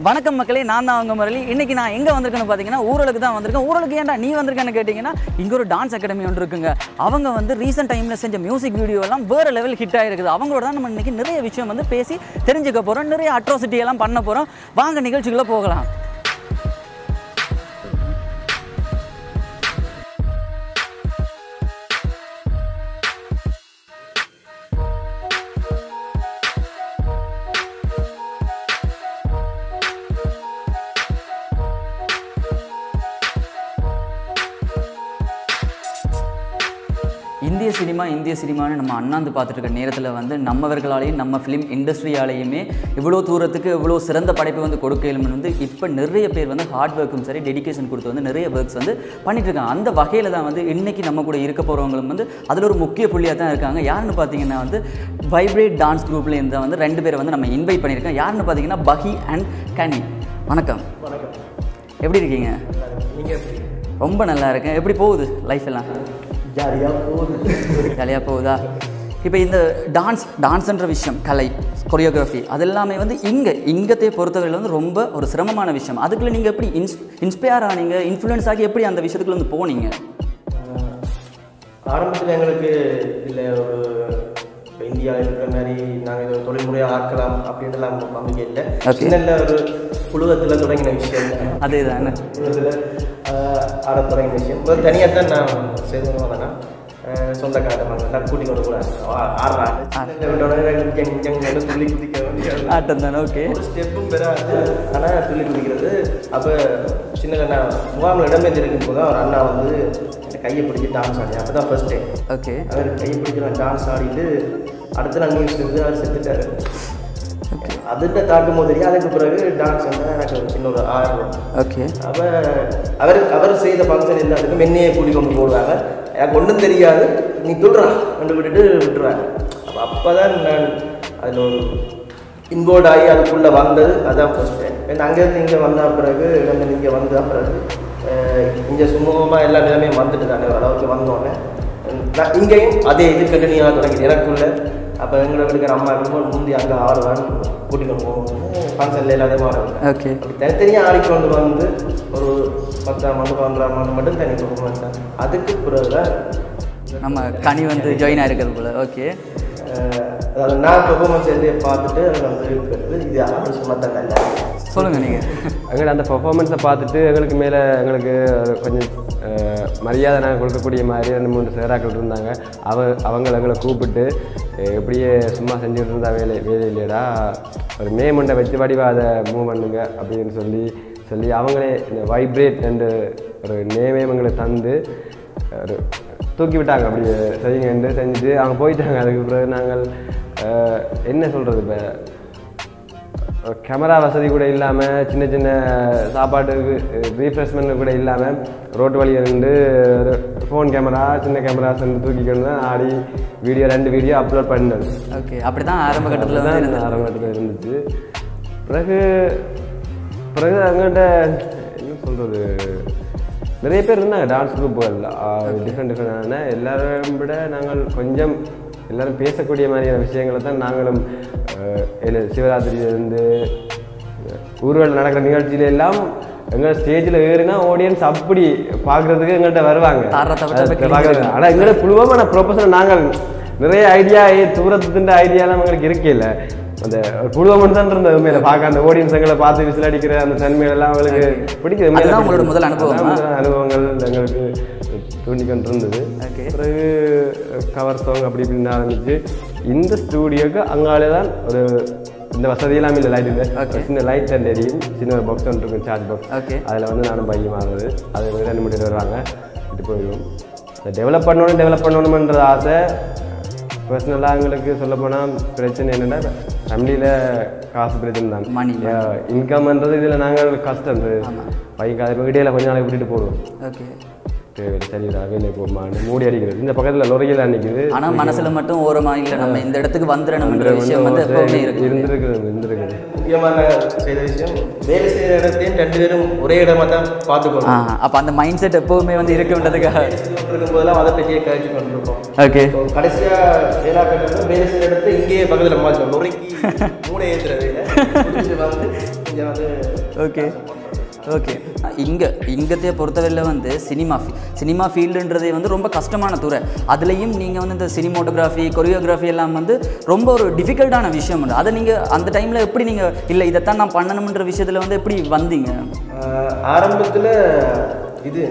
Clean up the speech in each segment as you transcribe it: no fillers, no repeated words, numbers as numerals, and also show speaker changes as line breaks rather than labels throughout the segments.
வணக்கம் மக்களே, நான் தான் அவங்க முரளி. இன்றைக்கி நான் எங்கே வந்திருக்கேன்னு பார்த்தீங்கன்னா ஊரலுக்கு தான் வந்திருக்கேன். ஊரலுக்கு ஏன்டா நீ வந்திருக்கேன்னு கேட்டிங்கன்னா, இங்கே ஒரு டான்ஸ் அகாடமி ஒன்று இருக்குங்க. அவங்க வந்து ரீசெண்ட் டைமில் செஞ்ச மியூசிக் வீடியோலாம் வேறு லெவல் ஹிட் ஆகிருக்குது. அவங்களோட தான் நம்ம இன்றைக்கி நிறைய விஷயம் வந்து பேசி தெரிஞ்சுக்க போகிறோம், நிறைய அட்ராசிட்டியெல்லாம் பண்ண போகிறோம். வாங்க நிகழ்ச்சிக்குள்ளே போகலாம். இந்திய சினிமான்னு நம்ம அண்ணாந்து பார்த்துட்டு இருக்க நேரத்தில் வந்து நம்மவர்களாலேயும் நம்ம ஃபிலிம் இண்டஸ்ட்ரியாலேயுமே இவ்வளோ தூரத்துக்கு இவ்வளோ சிறந்த படைப்பு வந்து கொடுக்கலும்னு வந்து இப்போ நிறைய பேர் வந்து ஹார்ட் ஒர்க்கும் சரி டெடிகேஷன் கொடுத்து வந்து நிறைய ஒர்க்ஸ் வந்து பண்ணிட்டு இருக்காங்க. அந்த வகையில் தான் வந்து இன்றைக்கி நம்ம கூட இருக்க போகிறவங்களும் வந்து அதில் ஒரு முக்கிய புள்ளியாக தான் இருக்காங்க. யாருன்னு பார்த்தீங்கன்னா வந்து வைப்ரேட் டான்ஸ் குரூப்லேருந்து வந்து 2 பேரை வந்து நம்ம இன்வைட் பண்ணியிருக்கோம். யாருன்னு பார்த்தீங்கன்னா பஹி அண்ட் கனி. வணக்கம்.
வணக்கம்.
எப்படி இருக்கீங்க?
நீங்கள்
ரொம்ப நல்லா இருக்கேன். எப்படி போகுது லைஃப் எல்லாம்? ஜாலியாக போகுதா? இப்போ இந்த டான்ஸ்ன்ற விஷயம், கலை, கொரியோகிராஃபி, அது எல்லாமே வந்து இங்கத்தை பொறுத்தவரையில் வந்து ரொம்ப ஒரு சிரமமான விஷயம். அதுக்குள்ளே நீங்கள் எப்படி இன்ஸ்பயர் ஆனீங்க, இன்ஃப்ளூயன்ஸ் ஆகி எப்படி அந்த விஷயத்துக்குள்ள வந்து போனீங்க?
ஆரம்பத்தில் எங்களுக்கு இல்லை ஒரு இந்தியாவில் இருக்கிற மாதிரி நாங்கள் இதை தொழில்முறையாக ஆக்கலாம் அப்படின்ட்டுலாம் நம்பிக்கை இல்லை. சின்ன ஒரு குழுவத்தில் தொடங்கின விஷயம்
அதே தானே,
குழுவத்தில் ஆட தொடங்கின விஷயம். ஒரு தனியாக தான் நான் செய்து வந்தேன்னா சொந்தக்காரங்க நான் கூட்டி கொண்டு கூட ஆடுறாங்க துள்ளி குதிக்க வேண்டிய
ஆட்டம் தானே. ஓகே,
ஒரு ஸ்டெப்பும் பெறாது, ஆனால் துள்ளி குதிக்கிறது. அப்போ சின்ன நான் முகாமில் இடம்பெற்றிருக்கும் போது அவர் அண்ணா வந்து கையை பிடிச்சி டான்ஸ் ஆடி, அப்போ தான் ஃபர்ஸ்ட் டைம்.
ஓகே,
அவர் கையை பிடிச்சி நான் டான்ஸ் ஆடிட்டு அடுத்த நாள் நியூஸ் இருந்து அவர் செத்துட்டார். அதுகிட்ட தாக்கும் போது தெரியும். அதுக்கு பிறகு டான்ஸ் வந்து எனக்கு ஒரு சின்ன ஒரு ஆர்வம்.
ஓகே,
அப்போ அவர் செய்த ஃபங்க்ஷன் எல்லாத்துக்கும் என்னையே கூட்டி கொண்டு போடுவாங்க. எனக்கு ஒன்றும் தெரியாது, நீ துடுறான் கண்டு விட்டுருவாங்க. அப்போ தான் நான் அதில் ஒரு இன்வால்வ் ஆகி அதுக்குள்ளே வந்தது. அதுதான் ஃபர்ஸ்ட் டைம். ஏன்னா அங்கேருந்து இங்கே வந்த பிறகு இங்கே வந்த பிறகு இங்கே சுமூகமாக எல்லா நிலைமையும் வந்துட்டு தானே அளவுக்கு வந்தோடனே நான் இங்கேயும் அதே இது கண்டினியூவாக தொடங்கிது எனக்குள்ள. அப்போ எங்களை இருக்கிற அம்மா இருக்கும்போது முந்தி அங்கே ஆடுவான்னு கூட்டிகிட்டு போகணும்னு ஃபங்க்ஷனில் எல்லாத்தையும் ஆடுவாங்க.
ஓகே,
அப்படி தனித்தனியாக ஆடிக்கொண்டு வந்து ஒரு 10ஆம் ஆண்டு 12ஆம் ஆண்டு மட்டும் தனி பெர்ஃபார்மன்ஸ் தான். அதுக்கு பிறகு தான்
நம்ம கனி வந்து ஜாயின் ஆகிருக்கிறது போல். ஓகே,
அதாவது நான் பெர்ஃபார்மன்ஸ் எழுதிய பார்த்துட்டு அது வந்து இருக்கிறது இது ஆடு சும்மா தான் நல்லா
சொல்லுங்கள் நீங்கள்.
எங்களை அந்த பெர்ஃபார்மன்ஸை பார்த்துட்டு எங்களுக்கு மேலே எங்களுக்கு கொஞ்சம் மரியாதை நாங்கள் கொடுக்கக்கூடிய மாதிரி 2-3 சேராக்கள் இருந்தாங்க. அவங்களை எங்களை கூப்பிட்டு எப்படியே சும்மா செஞ்சுட்டு இருந்தா வேலை இல்லையடா, ஒரு மேமண்டை வச்சு வடிவாத மூவ் பண்ணுங்க அப்படின்னு சொல்லி அவங்களே இந்த வைப்ரேட் என்ற ஒரு நேமே எங்களை தந்து ஒரு தூக்கி விட்டாங்க. அப்படி செய்யுங்கன்னு செஞ்சுட்டு அவங்க போயிட்டாங்க. அதுக்கு பிறகு நாங்கள் என்ன சொல்கிறது, இப்போ கேமரா வசதி கூட இல்லாமல் சின்ன சின்ன சாப்பாட்டுக்கு ரீஃப்ரெஷ்மெண்ட் கூட இல்லாமல் ரோட்டு வழியை இருந்து ஒரு ஃபோன் கேமரா சின்ன கேமரா சென்று தூக்கிக்கொண்டு தான் ஆடி 2 வீடியோ அப்லோட் பண்ணது.
ஓகே, அப்படி தான் ஆரம்ப கட்டத்தில்
இருந்துச்சு. பிறகு அங்கிட்ட என்ன சொல்கிறது, நிறைய பேர் இருந்தாங்க டான்ஸ் குரூப்புகள் டிஃப்ரெண்டான. எல்லாரும் விட நாங்கள் கொஞ்சம் எல்லோரும் பேசக்கூடிய மாதிரியான விஷயங்களை தான் நாங்களும் சிவராத்திரியிலேருந்து ஊர்வலம் நடக்கிற நிகழ்ச்சியில எல்லாம் எங்கள் ஸ்டேஜில் ஏறினா ஆடியன்ஸ் அப்படி பார்க்குறதுக்கு எங்கள்கிட்ட வருவாங்க. ஆனால் எங்களோட குழுவமான ப்ரொபோசல் நாங்கள் நிறைய ஐடியா தூரத்துன்ற ஐடியாலாம் எங்களுக்கு இருக்கே இல்லை. அந்த குழுவம் தான் இருந்த உண்மையில பார்க்க அந்த ஆடியன்ஸ் எங்களை பார்த்து விசில் அடிக்கிற அந்த தன்மையெல்லாம் அவங்களுக்கு பிடிக்குது.
உங்களோட முதல்
அனுபவங்கள் எங்களுக்கு தூண்டிக்கொண்டு இருந்தது. பிறகு கவர் சாங் அப்படி இப்படின்னு ஆரம்பிச்சு இந்த ஸ்டூடியோக்கு அங்காலே தான் ஒரு இந்த வசதியெல்லாம் இல்லை. லைட் இல்லை, சின்ன லைட் அண்ட் எரியும், சின்ன ஒரு பாக்ஸ் ஒன்று இருக்கும், சார்ஜ் பாக்ஸ். அதில் வந்து நானும் பையன் வாங்குறது. அதை 2 மணி வருவாங்க, இது போயிடும். டெவலப் பண்ணணுமன்ற ஆசை. பர்சனலாக எங்களுக்கு சொல்லப்போனால் பிரச்சனை என்னென்னா ஃபேமிலியில் காசு பிரச்சனை தான்.
மணி
இன்கம்ன்றது இதில் நாங்கள் கஷ்டம். பையன் அது இடையில கொஞ்ச நாளைக்கு விட்டுட்டு போடுவோம்.
ஓகே,
சரிடா வேலை போமான்னு மூடி அடிக்கிறது. இந்த பக்கத்தில் லொரையில் அன்னைக்குது,
ஆனால் மனசில் மட்டும் ஓரமாக இல்லை, நம்ம இந்த இடத்துக்கு வந்துடணும்ன்ற விஷயம் வந்து எப்பவுமே
இருந்திருக்குது.
முக்கியமான செய்த விஷயம் வேலை செய்கிற இடத்தையும் 2 பேரும் ஒரே இடமா தான் பார்த்துக்கணும்.
அப்போ அந்த மைண்ட் செட் எப்பவுமே வந்து இருக்குன்றதுக்காக
இருக்கும்போதெல்லாம் அதை பற்றியே கழிச்சு கொண்டிருப்போம்.
ஓகே,
கடைசியாக வேலை கட்டணும் வேலை செய்கிற இடத்த இங்கேயே பக்கத்தில் மாற்றோம். லொரைக்கு மூளை ஏற்றுற வேலை வந்து இதை வந்து
ஓகே ஓகே இங்கத்தையே பொறுத்தவரையில் வந்து சினிமா ஃபீல்டுன்றதே வந்து ரொம்ப கஷ்டமான துறை. அதுலேயும் நீங்கள் வந்து இந்த சினிமோட்டோகிராஃபி கொரியோகிராஃபி எல்லாம் வந்து ரொம்ப ஒரு டிஃபிகல்ட்டான விஷயம் உண்டு. அதை நீங்கள் அந்த டைமில் எப்படி நீங்கள் இல்லை இதைத்தான் நான் பண்ணணுன்ற விஷயத்தில் வந்து எப்படி வந்தீங்க?
ஆரம்பத்தில்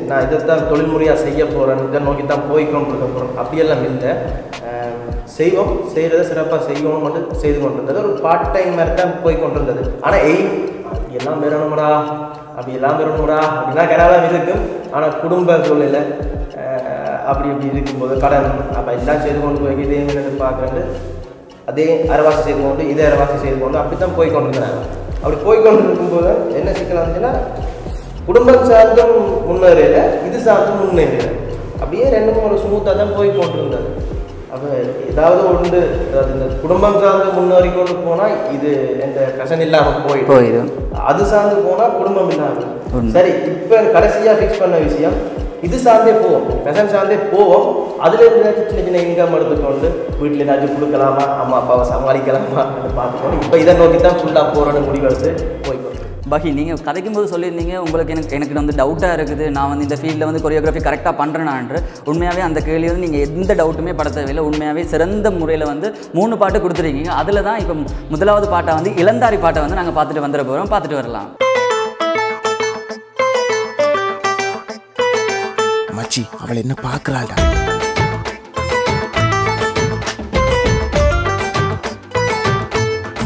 நான் இதைத்தான் தொழில்முறையாக செய்ய போகிறேன், இதை நோக்கி தான் போய்க்கொண்டிருக்க போகிறோம் அப்படியெல்லாம் இல்லை. செய்கிறத சிறப்பாக செய்யணும் மட்டும் செய்து கொண்டு இருந்தது. ஒரு பார்ட் டைம் மாதிரி தான் போய் கொண்டு இருந்தது. ஆனால் அப்படியெல்லாம் பெறணும்டா அப்படின்னா கராதான் இருக்கும். ஆனால் குடும்ப சூழ்நிலை அப்படி இருக்கும்போது கடன் அப்போ எல்லாம் செய்து கொண்டு போய் இதே பார்க்குறது அதே அரைவாசி செய்து கொண்டு இதே அரைவாசி செய்து கொண்டு அப்படி தான் போய் கொண்டு இருந்தாங்க. அப்படி போய்கொண்டு இருக்கும்போது என்ன சிக்கல் வந்துச்சுன்னா குடும்பம் சார்ந்தும் முன்னேறல, இது சார்ந்தும் முன்னேறல. அப்படியே ரெண்டுக்கும் ஒரு ஸ்மூத்தாக தான் போய் கொண்டு இருந்தது. அப்போ ஏதாவது ஒன்று இந்த குடும்பம் சார்ந்து முன்னேறி கொண்டு போனால் இது எந்த கஷன் இல்லாமல் போயிடும். அது சார்ந்து போனால் குடும்பம் இல்லாமல் சரி. இப்போ கடைசியாக ஃபிக்ஸ் பண்ண விஷயம் இது சார்ந்தே போவோம், கஷன் சார்ந்தே போவோம். அதில் ஏதாச்சும் சின்ன இன்கம் எடுத்துக்கொண்டு வீட்டில் ஏதாச்சும் கொடுக்கலாமா, அம்மா அப்பாவை சமாளிக்கலாமா அதை பார்த்துக்கணும். இப்போ இதை நோக்கி தான் ஃபுல்லாக போகிறோன்னு முடிவெடுத்து போய்க்கணும்.
பஹி, நீங்கள் கதைக்கும் போது சொல்லியிருந்தீங்க உங்களுக்கு எனக்கு வந்து டவுட்டாக இருக்குது, நான் வந்து இந்த ஃபீல்டில் வந்து கொரியோகிராஃபி கரெக்டாக பண்ணுறேனான்று. உண்மையாகவே அந்த கேள்வி வந்து நீங்கள் எந்த டவுட்டுமே பட தேவையில்லை. உண்மையாகவே சிறந்த முறையில் வந்து 3 பாட்டு கொடுத்துருக்கீங்க. அதில் தான் இப்போ முதலாவது பாட்டை வந்து இளந்தாரி பாட்டை வந்து நாங்கள் பார்த்துட்டு வந்துட போகிறோம். பார்த்துட்டு வரலாம்.
மச்சி, அவள் என்ன பார்க்குறாள்டா?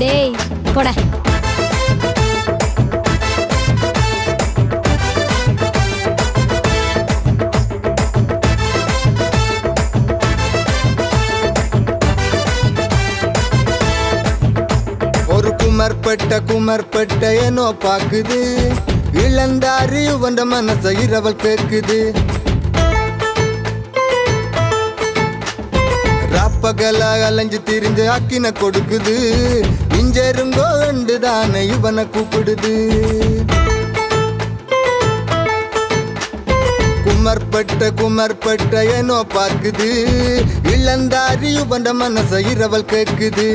டேய் போட.
குமர்பட்ட ಏನೋ பாக்குது, இளந்தாரி வந்த மனச இரவல் கேக்குது. ராப்பகல அலைஞ்சு திரிஞ்சு அக்கின கொடுக்குது, இஞ்சருங்கோ என்று தானே இவனை கூப்பிடுது. குமர்பட்ட ಏನೋ பாக்குது, இளந்தாரி வந்த மனச இரவல் கேக்குது.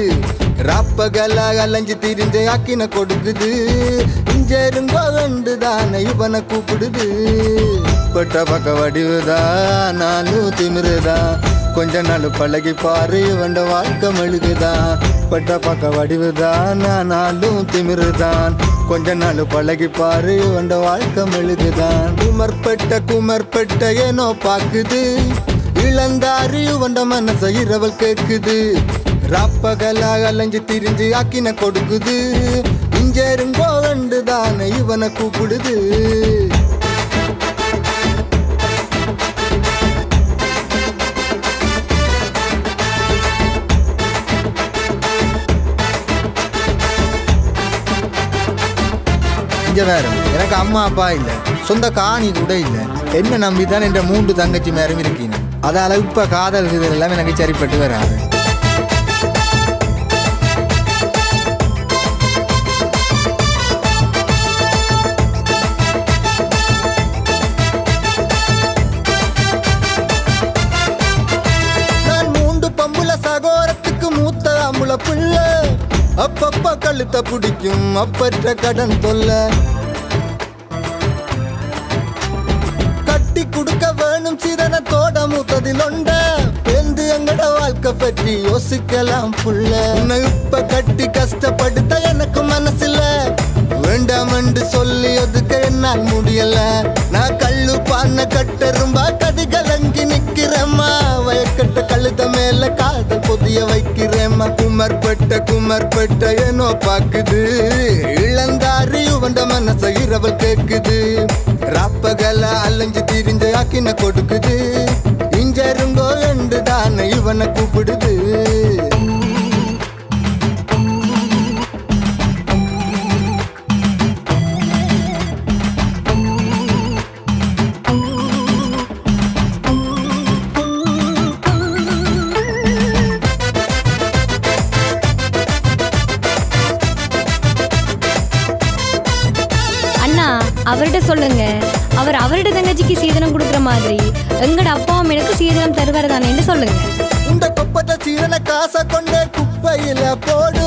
ராப்பகல அலைஞ்சு திரிஞ்சு அக்கின கொடுக்குது, இஞ்சருங்கோ என்று தானே இவனை கூப்பிடுது. பட்ட பக்க வடிவுதான் நானும் திமிருதான், கொஞ்ச நாள் பழகி பாரு வண்ட வாழ்க்கை மெழுகுதான். பட்ட பக்க வடிவுதான் நானும் திமிருதான், கொஞ்ச நாள் பழகி பாரு வண்ட வாழ்க்கை மெழுகுதான். குமர்பட்ட ಏನೋ பாக்குது, இளந்தாரி வண்ட மனச இரவல் கேக்குது. ராப்பகல அலைஞ்சு திரிஞ்சு அக்கின கொடுக்குது, இஞ்சருங்கோ என்று தானே இவனை கூப்பிடுது. வேற எனக்கு அம்மா அப்பா இல்ல, சொந்த காணி கூட இல்ல, என்ன நம்பிதான் என்ற 3 தங்கச்சி மேலும் இருக்கீங்க. அதால இப்ப காதல் எல்லாம் எனக்கு சரிப்பட்டு வராது. நான் 3 பம்புல சகோரத்துக்கு மூத்த அம்புல பிள்ளை, அப்பப்ப கழுத்த பிடிக்கும் அப்பற்ற கடன் தொல்ல. கட்டி கொடுக்க வேணும் சிதனத்தோட மூத்ததில் ஒண்ட, பேந்து எங்கட வாழ்க்கை பற்றி யோசிக்கலாம் புள்ள. உன்னை இப்ப கட்டி கஷ்டப்படுத்த எனக்கு மனசில்ல, வேண்டாம் என்று சொல்லி ஒதுக்க என்னால் முடியல. நான் கல்லு பான கட்டரும்பா கதி கலங்கி நிக்கிறேம்மா, வயக்கட்ட கழுத மேல காதல் பொதிய வைக்கிறேம்மா. குமர்பட்ட ಏನೋ பாக்குது, இளந்தாரி வந்த மனச இரவல் கேக்குது. ராப்பகல அலைஞ்சு திரிஞ்சு அக்கின கொடுக்குது, இஞ்சருங்கோ என்று தானே இவனை கூப்பிடுது.
அவர்கிட்ட சொல்லுங்க, அவர்கிட்ட தங்கச்சிக்கு சீதனம் கொடுக்குற மாதிரி எங்கட அப்பா அம்மா எனக்கு சீதனம் தருவார் தானேன்னு சொல்லுங்க.
உண்ட கொப்பத சீரன காசை கொண்டே குப்பையில போடு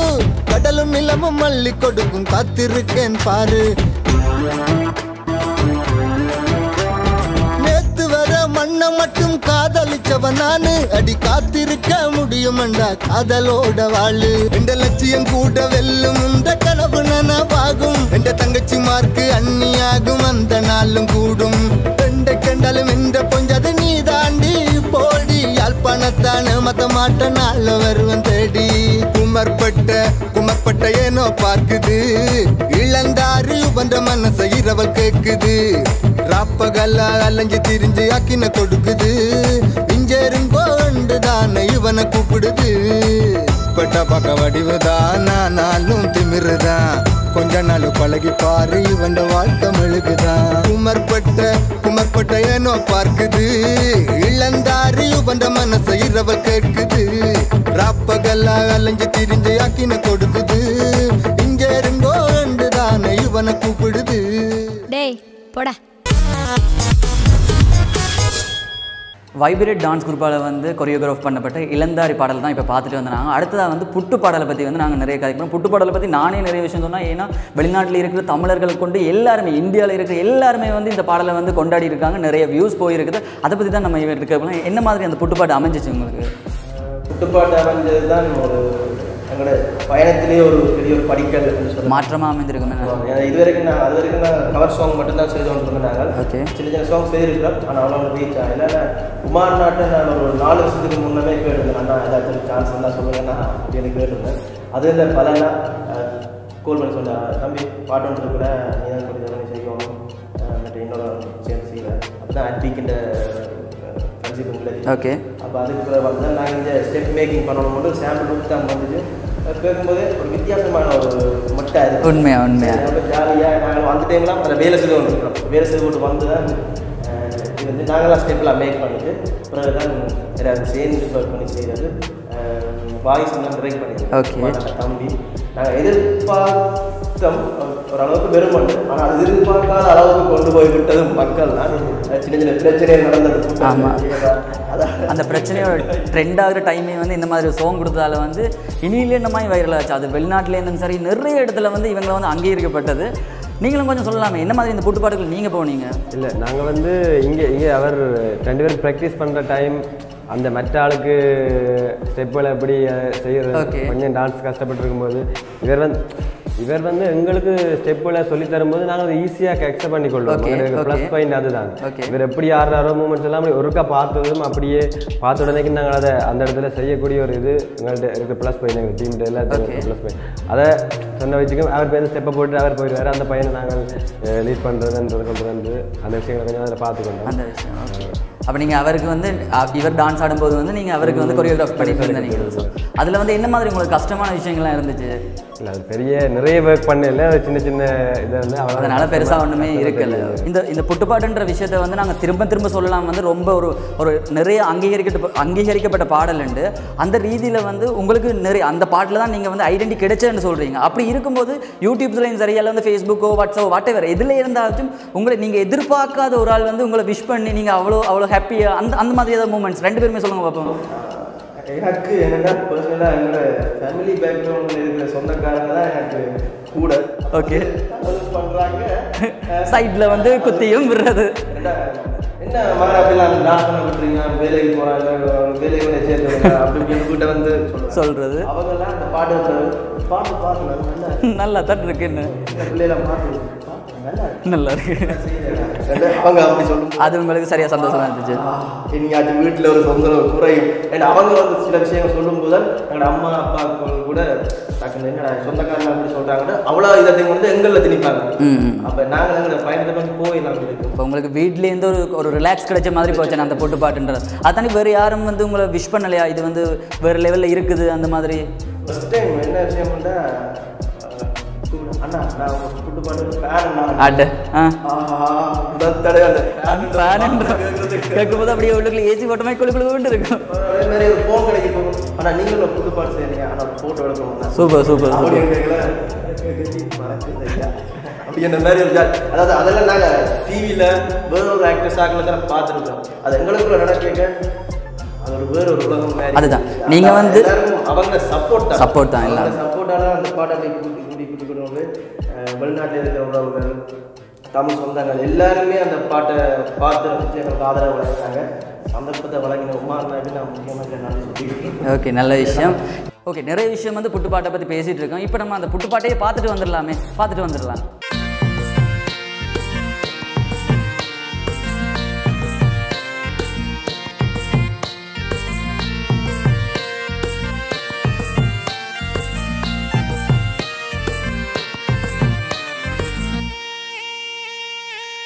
கடலும் நிலமும் மல்லி கொடுக்கும் காத்திருக்கேன் பாரு நேத்து வர மண்ணை மட்டும் காதலிச்சவன் நானு அடி காத்திருக்க முடியுமண்டா காதலோட வாழு எந்த லட்சியம் கூட வெல்லும் இந்த கனவு நனவாகும் எந்த தங்கச்சி மார்க்கு அண்ணியாகும் அந்த நாளும் கூடும் எந்த கண்டாலும் எந்த பொஞ்சது நீ தாண்டி போடி யாழ்ப்பாணத்தான மத்த மாட்ட நாள் வருவன் தேடி குமர்பட்ட ஏனோ பார்க்குது இளந்தாரு வந்த மனசை இரவல் கேக்குது ராப்பகல்லா அலைஞ்சு திரிஞ்சு அக்கின கொடுக்குது இஞ்செருங்கோ தானே இவனை கூப்பிடுது பட்ட பக்க வடிவுதான் நானும் திமிருதான் கொஞ்ச நாள் பழகி பாரு இவன் வாழ்க்கை மெழுகுதான் குமர்பட்ட ஏனோ பார்க்குது இளந்தாரு வந்த மனசை இரவல் கேட்குது ராப்பகல்லா அலைஞ்சு திரிஞ்சு அக்கின கொடுக்குது இஞ்செருங்கோ தானே இவனை கூப்பிடுது
டேய் போடா
வைப்ரேட் டான்ஸ் குரூப்பால் வந்து கொரியோகிராஃப் பண்ணப்பட்ட இளந்தாரி பாடல் தான் இப்போ பார்த்துட்டு வந்தாங்க. அடுத்ததாக வந்து புட்டு பாடலை பற்றி வந்து நாங்கள் நிறைய கதைக்கிறோம். புட்டு பாடலை பற்றி நானே நிறைய விஷயம் சொன்னால், ஏன்னா வெளிநாட்டில் இருக்கிற தமிழர்கள் கொண்டு எல்லாருமே, இந்தியாவில் இருக்கிற எல்லாருமே வந்து இந்த பாடலை வந்து கொண்டாடி இருக்காங்க, நிறைய வியூஸ் போயிருக்குது. அதை பற்றி தான் நம்ம இருக்கலாம். என்ன மாதிரி அந்த புட்டுப்பாட்டு அமைஞ்சிச்சு உங்களுக்கு?
புட்டுப்பாட்டு அமைஞ்சது தான் ஒரு எங்களோட பயணத்திலேயே ஒரு பெரிய ஒரு படிக்கல்
மாற்றமாக அமைந்திருக்குமே.
இது வரைக்கும் நான் கவர் சாங் மட்டும்தான் செய்து கொண்டு நாங்கள் சின்ன சின்ன சாங் செய்திருக்கிறோம். ஆனால் அவ்வளோ ரீச் ஆகல. குமார் நாட்டை நான் ஒரு 4 வருஷத்துக்கு முன்னமே கேட்டிருந்தேன். அண்ணா ஏதாச்சும் சான்ஸ் இருந்தால் சொல்லுங்கன்னா எனக்கு கேட்டிருந்தேன். அது இந்த பலனா கோல் பண்ணி சொன்னார், தம்பி பாட்டு ஒன்று கூட நீ தான் கொஞ்சம் செய்யணும் இன்னொரு சேர்ந்து செய்வேன். அப்போ தான் அட்வீக்கின்ற
ஓகே.
அப்போ அதுக்கு வந்து நாங்கள் இந்த ஸ்டெப் மேக்கிங் பண்ணணும் மட்டும் சாம்பிள் கொடுத்து தான் வந்துச்சு. கேட்கும்போது ஒரு வித்தியாசமான ஒரு மட்டை இருக்குது.
உண்மையாக
ஜாலியாக நாங்கள் அந்த டைம்லாம் அந்த வேலை செய்து வந்துருக்கிறோம். வேலை செய்து கொண்டு வந்து தான் இது வந்து நாங்களாம் ஸ்டெப்லாம் மேக் பண்ணிவிட்டு பிறகு தான் எல்லாரும் சேர்ந்து ஒர்க் பண்ணி செய்கிறது. வாய்ஸ் எல்லாம் ட்ரை பண்ணிடுறோம். தம்பி நாங்கள் எதிர்பார்த்தோம் ஓரளவுக்கு வெறுமண்டு, ஆனால் அது எதிர்பார்க்காத அளவுக்கு கொண்டு போய் விட்டதும் மக்கள் தான். சின்ன சின்ன பிரச்சனைகள் நடந்தது.
அந்த பிரச்சனையோட ட்ரெண்ட் ஆகிற டைமே வந்து இந்த மாதிரி சாங் கொடுத்ததால வந்து இனியிலே இந்த மாதிரி வைரல் ஆச்சு. அது வெளிநாட்டிலேருந்தும் சரி நிறைய இடத்துல வந்து இவங்களை வந்து அங்கீகரிக்கப்பட்டது. நீங்களும் கொஞ்சம் சொல்லலாமே, என்ன மாதிரி இந்த புட்டுப்பாட்டுகள் நீங்கள் போனீங்க?
இல்லை, நாங்கள் வந்து இங்கே அவர் 2 பேரும் ப்ராக்டிஸ் பண்ணுற டைம் அந்த மற்ற ஆளுக்கு ஸ்டெப்புகளை எப்படி செய்கிறது, கொஞ்சம் டான்ஸ் கஷ்டப்பட்டு இருக்கும்போது இவர் வந்து எங்களுக்கு ஸ்டெப்புகளை சொல்லி தரும்போது நாங்கள் அதை ஈஸியாக அக்செப்ட் பண்ணிக்கொள்வோம். ப்ளஸ் பாயிண்ட் அதுதான். இவர் எப்படி ஆடுறாரோ மூமெண்ட்ஸ் எல்லாம் அப்படி ஒருக்கா பார்த்ததும் அப்படியே பார்த்த உடனே நாங்கள் அதை அந்த இடத்துல செய்யக்கூடிய ஒரு இது எங்கள்கிட்ட இருக்க ப்ளஸ் பாயிண்ட். எங்கள் டீம்கிட்ட எல்லாத்துக்கும் ப்ளஸ் பாயிண்ட். அதை சொன்ன வச்சுக்க அவர் பேர் ஸ்டெப்பை போட்டு அவர் போயிடுவார். அந்த பையனை நாங்கள் லீட் பண்ணுறதுன்றது கொண்டு வந்து அந்த விஷயங்களை கொஞ்சம் அதில் பார்த்துக்கொண்டோம்.
அந்த விஷயம் அப்போ நீங்கள் அவருக்கு வந்து இவர் டான்ஸ் ஆடும்போது வந்து நீங்கள் அவருக்கு வந்து கொரியோகிராஃப் பண்ணிட்டு இருந்தீங்க. அதில் வந்து என்ன மாதிரி உங்களுக்கு கஷ்டமான விஷயங்கள்லாம் இருந்துச்சு?
இல்லை, அது பெரிய நிறைய ஒர்க் பண்ணல, சின்ன சின்ன இதை வந்து
அதனால் பெருசாக ஒன்றுமே இருக்கல. இந்த புட்டுப்பாட்டுன்ற விஷயத்தை வந்து நாங்கள் திரும்ப சொல்லலாம். வந்து ரொம்ப ஒரு நிறைய அங்கீகரிக்கப்பட்ட பாடல் உண்டு. அந்த ரீதியில் வந்து உங்களுக்கு நிறைய அந்த பாட்டில் தான் நீங்கள் வந்து ஐடென்டி கிடைச்சதுன்னு சொல்கிறீங்க. அப்படி இருக்கும்போது யூடியூப்ஸ்லையும் சரியா வந்து ஃபேஸ்புக்கோ வாட்ஸ்அப்போ வாட்டெவர் எதில் இருந்தாலும் உங்களை நீங்கள் எதிர்பார்க்காத ஒரு ஆள் வந்து உங்களை விஷ் பண்ணி நீங்கள் அவ்வளோ ஹாப்பியாக அந்த மாதிரி ஏதாவது மூமெண்ட்ஸ் 2 பேருமே சொல்லுங்கள் பார்ப்போம்.
எனக்கு என்னென்னா பர்சனலாக என்னோட ஃபேமிலி பேக்ரவுண்டில் இருக்கிற சொந்தக்காரங்க தான் எனக்கு கூட. ஓகே, பண்ணுறாங்க
சைடில் வந்து குத்தியும் விடுறது.
என்ன மாதிரி அப்படிலாம் டான்ஸ் பண்ண விட்டுறீங்க, வேலைக்கு போகிறாங்க, வேலைகளை சேர்த்துருங்க அப்படி என்கிட்ட வந்து சொல்கிறது. அவங்கெல்லாம் அந்த பாட்டு
நல்லா தான் இருக்குன்னு
பிள்ளைலாம் பாட்டு
நல்லா இருக்கு
அவங்க அப்படி சொல்லும்.
அது உங்களுக்கு சரியா சந்தோஷமா இருந்துச்சு.
எங்கேயாச்சும் வீட்டில் ஒரு சொந்த குறையும் அவங்க வந்து சில விஷயங்கள் சொல்லும்போது எங்களோட அம்மா அப்பா கூட டக்குன்னு என்னடா சொந்தக்காரங்க அப்படி சொல்கிறாங்க அவ்வளோ இதை வந்து எங்களில் திணிப்பாங்க. அப்போ நாங்கள் எங்களை பயணத்தை வந்து போயிடலாம்.
இப்போ உங்களுக்கு வீட்லேருந்து ஒரு ரிலாக்ஸ் கிடைச்ச மாதிரி போச்சு அந்த பொட்டு பாட்டுன்றது. அதானே வேறு யாரும் வந்து உங்களை விஷ் பண்ணலையா? இது வந்து வேறு லெவலில் இருக்குது அந்த மாதிரி?
ஃபஸ்ட் டைம் என்ன விஷயம் பண்ணா அண்ணா நான் புட்டு பாட்டு
கேட்கும்போது அப்படியே உள்ளுக்குள்ள ஏசி போட்ட மாதிரி குழுக்குள்ள இருக்கும்.
அதே மாதிரி ஒரு ஃபோன் கடைக்கு போகும். ஆனால் நீங்களும் புட்டு பாட்டு செய்யறீங்க, ஆனால் ஃபோட்டோ எடுக்கணும்.
சூப்பர்
அப்படி இந்த மாதிரி ஒரு அதாவது அதெல்லாம் நாங்கள் டிவியில் வேற ஒரு ஆக்டர்ஸ் ஆகல தான் பார்த்துருக்கோம். அது எங்களுக்குள்ள நடக்க அது ஒரு வேறு ஒரு உலகம் மாதிரி.
அதுதான் நீங்கள் வந்து
அவங்க
சப்போர்ட் தான் எல்லாம்
சப்போர்ட்டால அந்த பாட்டை கூட்டி கொண்டு வந்து வெளிநாட்டில் இருக்கிற உறவுகள் தமிழ் சொந்தங்கள் எல்லாருமே அந்த பாட்டை பார்த்து எங்களுக்கு ஆதரவு வழங்கினாங்க. சந்தர்ப்பத்தை வழங்கின உமாநாக்கு நான் முக்கியமாக நன்றி சொல்லியிருக்கேன்.
ஓகே, நல்ல விஷயம். ஓகே, நிறைய விஷயம் வந்து புட்டுப்பாட்டை பற்றி பேசிகிட்டு இருக்கோம். இப்போ நம்ம அந்த புட்டுப்பாட்டையே பார்த்துட்டு வந்துடலாம்.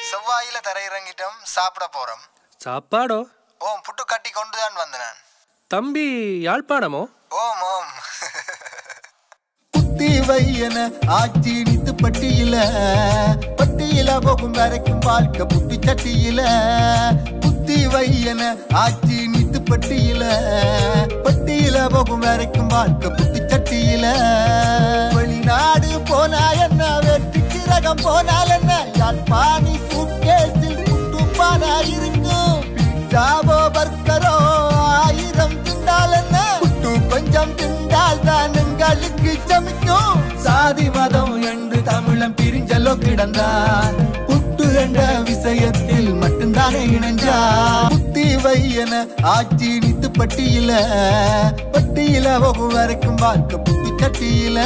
செவ்வாயில தரையிறங்கிட்டோம், சாப்பிட போறோம்.
சாப்பாடோ?
ஓம், புட்டு கட்டி கொண்டுதான் வந்தேன்.
தம்பி யாழ்ப்பாணமோ?
ஓம் ஓம். புத்தி வையன ஆட்சி நித்து பட்டியில போகும் வரைக்கும் வாழ்க்கை புட்டி சட்டியில. புத்தி வையன ஆட்சி நித்து பட்டியில போகும் வரைக்கும் வாழ்க்கை புட்டி சட்டியில. வெளிநாடு போனா என்ன, வெற்றி கிரகம் போனால் என்ன, யாழ்ப்பாணி சூட்கேஸில் புட்டுப்பானா இருக்கும். பிச்சாவோ பர்கரோ 1000 திண்டால் என்ன, புட்டு கொஞ்சம் திண்டால் தான் எங்களுக்கு சமைக்கும். சாதி மதம் என்று தமிழம் பிரிஞ்சலோ கிடந்தான், புட்டு என்ற விஷயத்தில் மட்டும்தானே இணைஞ்சா. புத்தி வையன ஆட்சி நித்து பட்டியில போகும் வரைக்கும் வாழ்க்கை புத்தி சட்டியில.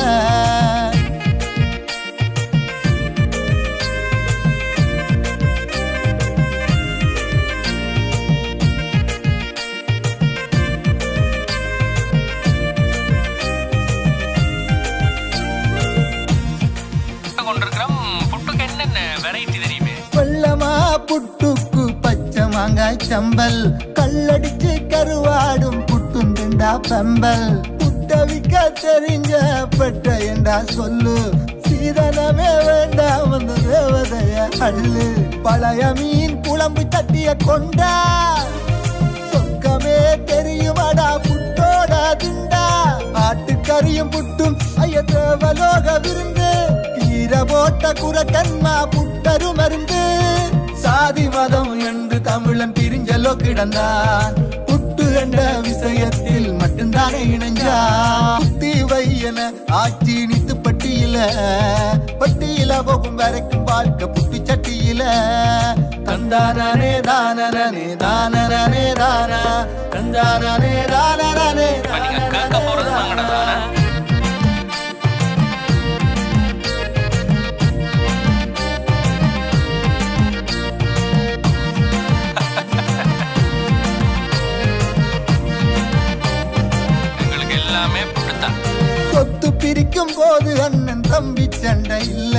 புட்டுக்கு பச்சை மாங்காய் சம்பல், கல்லடிச்சு கருவாடும் புட்டும் திண்டா பம்பல். புட்டவிக்க தெரிஞ்ச பட்ட என்றா சொல்லு, சீதனமே வேண்டாம் வந்து தேவதைய அள்ளு. பழைய மீன் குழம்பு தட்டிய கொண்டா, சொர்க்கமே தெரியுமாடா புட்டோட திண்டா. ஆட்டுக்கறியும் புட்டும் ஐய தேவலோக விருந்து, கீரை போட்ட குரக்கன்மா புட்டரு மருந்து. சாதி மதம் என்று தமிழன் பிரிஞ்சலோ கிடந்தான், புட்டு என்ற விஷயத்தில் மட்டும்தானே இணைஞ்சா. புத்தி வையன ஆட்சி நித்து பட்டியில போகும் வரைக்கும் வாழ்க்கை புட்டி சட்டியில. தந்தானே தானே தானே தானா, தந்தானே தானே தானே. சொத்து பிரிக்கும் போது அண்ணன் தம்பி சண்டை இல்ல,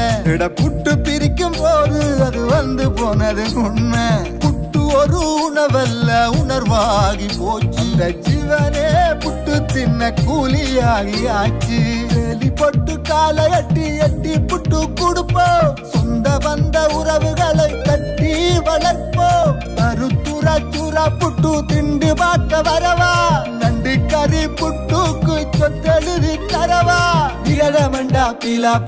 புட்டு பிரிக்கும் போது அது வந்து போனது உண்மை. புட்டு ஒரு உணவல்ல உணர்வாகி போச்சு, ஜீவனே புட்டு தின்ன கூலியாகி ஆச்சு. வேலி பொட்டு காலை எட்டி புட்டு கொடுப்போம், சொந்த வந்த உறவுகளை கட்டி வளர்ப்போம். கருத்துரா புட்டு திண்டு பார்க்க வரவா, நண்டு கறி புட்டுக்கு சொத்தெழுதி தரவா. இரமண்டா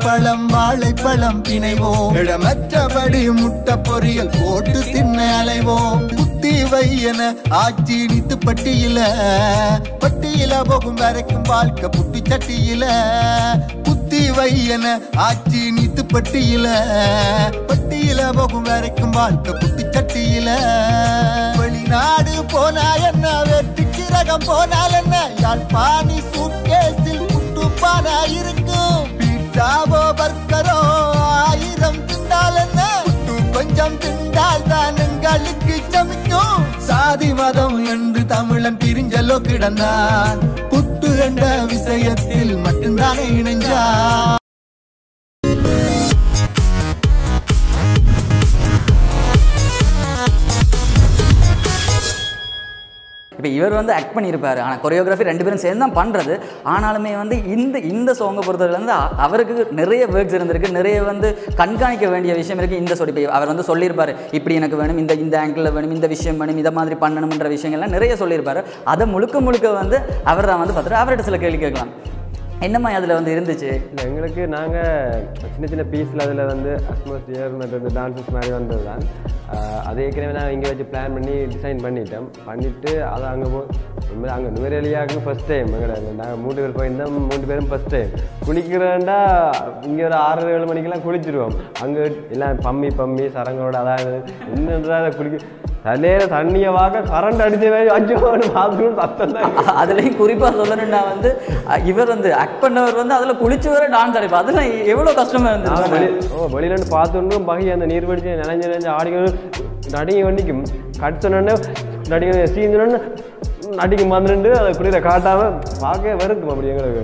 பழம் வாழைப்பழம் பிணைவோம், மற்றபடி முட்டை பொரியல் போட்டு தின்ன அலைவோம். புத்தி வையன ஆட்சி நித்து பட்டியில போகும் வரைக்கும் வாழ்க்கை புட்டி சட்டியில. புத்தி வையன ஆட்சி நித்து பட்டியில போகும் வரைக்கும் வாழ்க்கை புட்டி சட்டியில. வெளிநாடு போனா என்ன, வெற்றி கிரகம் போனால் என்ன, யாழ்ப்பாணி சூட்கேஸில் புட்டுப்பானா இருக்கும். பீட்சாவோ பர்கரோ 1000 திண்டால் என்ன, புட்டு கொஞ்சம் திண்டால் தான் எங்களுக்கு சமைக்கும். சாதி மதம் என்று தமிழன் பிரிஞ்சலோ கிடந்தான், புட்டு என்ற விஷயத்தில் மட்டும்தானே இணைஞ்சா.
இப்போ இவர் வந்து ஆக்ட் பண்ணியிருப்பார், ஆனால் கொரியோகிராஃபி 2 பேரும் சேர்ந்து தான் பண்ணுறது. ஆனாலுமே வந்து இந்த சாங்கை பொறுத்தவரை வந்து அவருக்கு நிறைய ஒர்க்ஸ் இருந்திருக்கு, நிறைய வந்து கண்காணிக்க வேண்டிய விஷயம் இருக்குது. இந்த சொல்லி அவர் வந்து சொல்லியிருப்பார், இப்படி எனக்கு வேணும், இந்த ஆங்கிளில் வேணும், இந்த விஷயம் வேணும், இதை மாதிரி பண்ணணுன்ற விஷயங்கள்லாம் நிறைய சொல்லியிருப்பார். அதை முழுக்க வந்து அவர் தான் வந்து பார்த்துட்டு அவர்கிட்ட சில கேள்வி கேட்கலாம். என்னம்மா அதில் வந்து இருந்துச்சு?
இல்லை எங்களுக்கு நாங்கள் சின்ன சின்ன பீஸில் அதில் வந்து அட்மாஸ்பியர் மற்ற டான்ஸஸ் மாதிரி வந்தது தான். அது ஏற்கனவே நான் இங்கே வச்சு பிளான் பண்ணி டிசைன் பண்ணிவிட்டு அதை அங்கே நுவரேலியாவுக்கு ஃபஸ்ட் டைம் நாங்கள் 3 பேர் போயிருந்தோம். 3 பேரும் ஃபஸ்ட் டைம் குளிக்கிறேன்டா. இங்கே ஒரு 6-7 மணிக்கெல்லாம் குளிச்சிடுவோம். அங்கே எல்லாம் பம்மி சரங்களோட அதாவது என்னன்றா அதை தலையில தண்ணியை வாங்க கரண்ட் அடிச்ச பாத்ரூம் சத்தம் தான்.
அதுலேயும் குறிப்பாக சொல்லணும்னா வந்து இவர் வந்து ஆக்ட் பண்ணவர் வந்து அதில் குளிச்சு வர டான்ஸ் ஆடிப்பா. அதெல்லாம் எவ்வளோ கஷ்டமாக இருந்துச்சு.
வெளியிலேருந்து பார்த்தோன்னும் பகி அந்த நீர் வடிச்சு நினைஞ்சு ஆடிக்கணும் நடிகை வண்டிக்கும் கடிச்சோன்னு நடிகை சீஞ்சோன்னு நடிக்கும் வந்துட்டு அதை புரியல காட்டாம பார்க்க வருக்கும். அப்படி எங்களுக்கு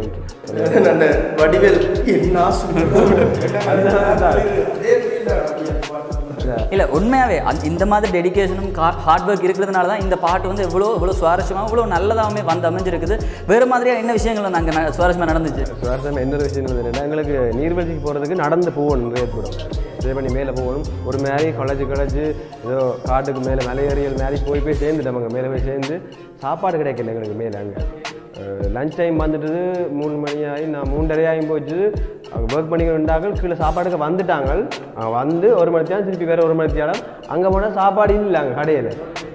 வடிவேல்
இல்லை உண்மையாகவே இந்த மாதிரி டெடிக்கேஷனும் ஹார்ட் ஒர்க் இருக்கிறதுனால தான் இந்த பாட்டு வந்து எவ்வளோ சுவாரஸ்யமாக இவ்வளோ நல்லதாகவே வந்து அமைஞ்சிருக்குது. வேறு மாதிரியாக என்ன விஷயங்கள் வந்து அங்கே சுவாரஸ்யமாக நடந்துச்சு?
சுவாரஸ்யமாக என்ன விஷயம் நடந்ததுன்னா எங்களுக்கு நீர்வீழ்ச்சிக்கு போகிறதுக்கு நடந்து போகணும். நிறைய தூரம் இதே பண்ணி மேலே போகணும். ஒரு மாதிரி களைச்சு ஏதோ காட்டுக்கு மேலே மலையேறியல் மாதிரி போய் சேர்ந்துட்டோம். அங்கே மேலே போய் சேர்ந்து சாப்பாடு கிடைக்கல எங்களுக்கு மேலே. அங்கே லஞ்ச் டைம் வந்துட்டு 3 மணி ஆகி நான் 3:30 ஆகி போச்சு. அவங்க ஒர்க் பண்ணிக்கிட்டாங்க. கீழே சாப்பாடுக்கு வந்துட்டாங்க. வந்து 1 மணி நேரம் திருப்பி வேறு 1 மணி நேரம் அங்கே போனால் சாப்பாடு இல்லை. அங்கே கடையில்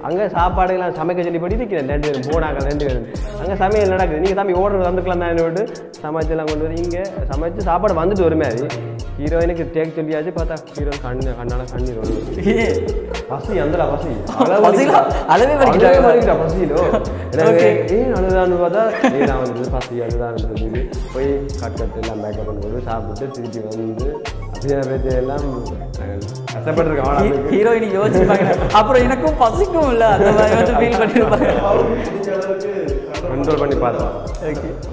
அங்கே சாப்பாடுலாம் சமைக்க சொல்லி படி இருக்கிறேன். 2 பேரும் போனாங்க. 2 பேரும் அங்கே சமையல் நடக்குது. நீங்கள் தம்பி ஓடுறது வந்துக்கலாம் தான் விட்டு சமைச்செல்லாம் கொண்டு வந்து இங்கே சமைச்சு சாப்பாடு வந்துட்டு ஒரு மாதிரி ஹீரோயினுக்கு டேக் சொல்லியாச்சு. பார்த்தா ஹீரோயின் கண்ணால கண்ணீர் வருது. பசி அந்த பசி
அளவே
பசியிலோ ஏன் அழுதான்னு பார்த்தா நான் வந்து பசி அதுதான் சொல்லி போய் கட்டு எல்லாம் மேக்கப் பண்ணும்போது சாப்பிட்டு திருப்பி வந்து அப்படியே எல்லாம் கஷ்டப்பட்டுருக்கேன்.
ஹீரோயினி யோசிப்பாங்க. அப்புறம் எனக்கும் பசிக்கும் இல்லை அந்த மாதிரி வந்து ஃபீல் பண்ணியிருப்பாங்க.
கண்ட்ரோல் பண்ணி பார்த்தோம்.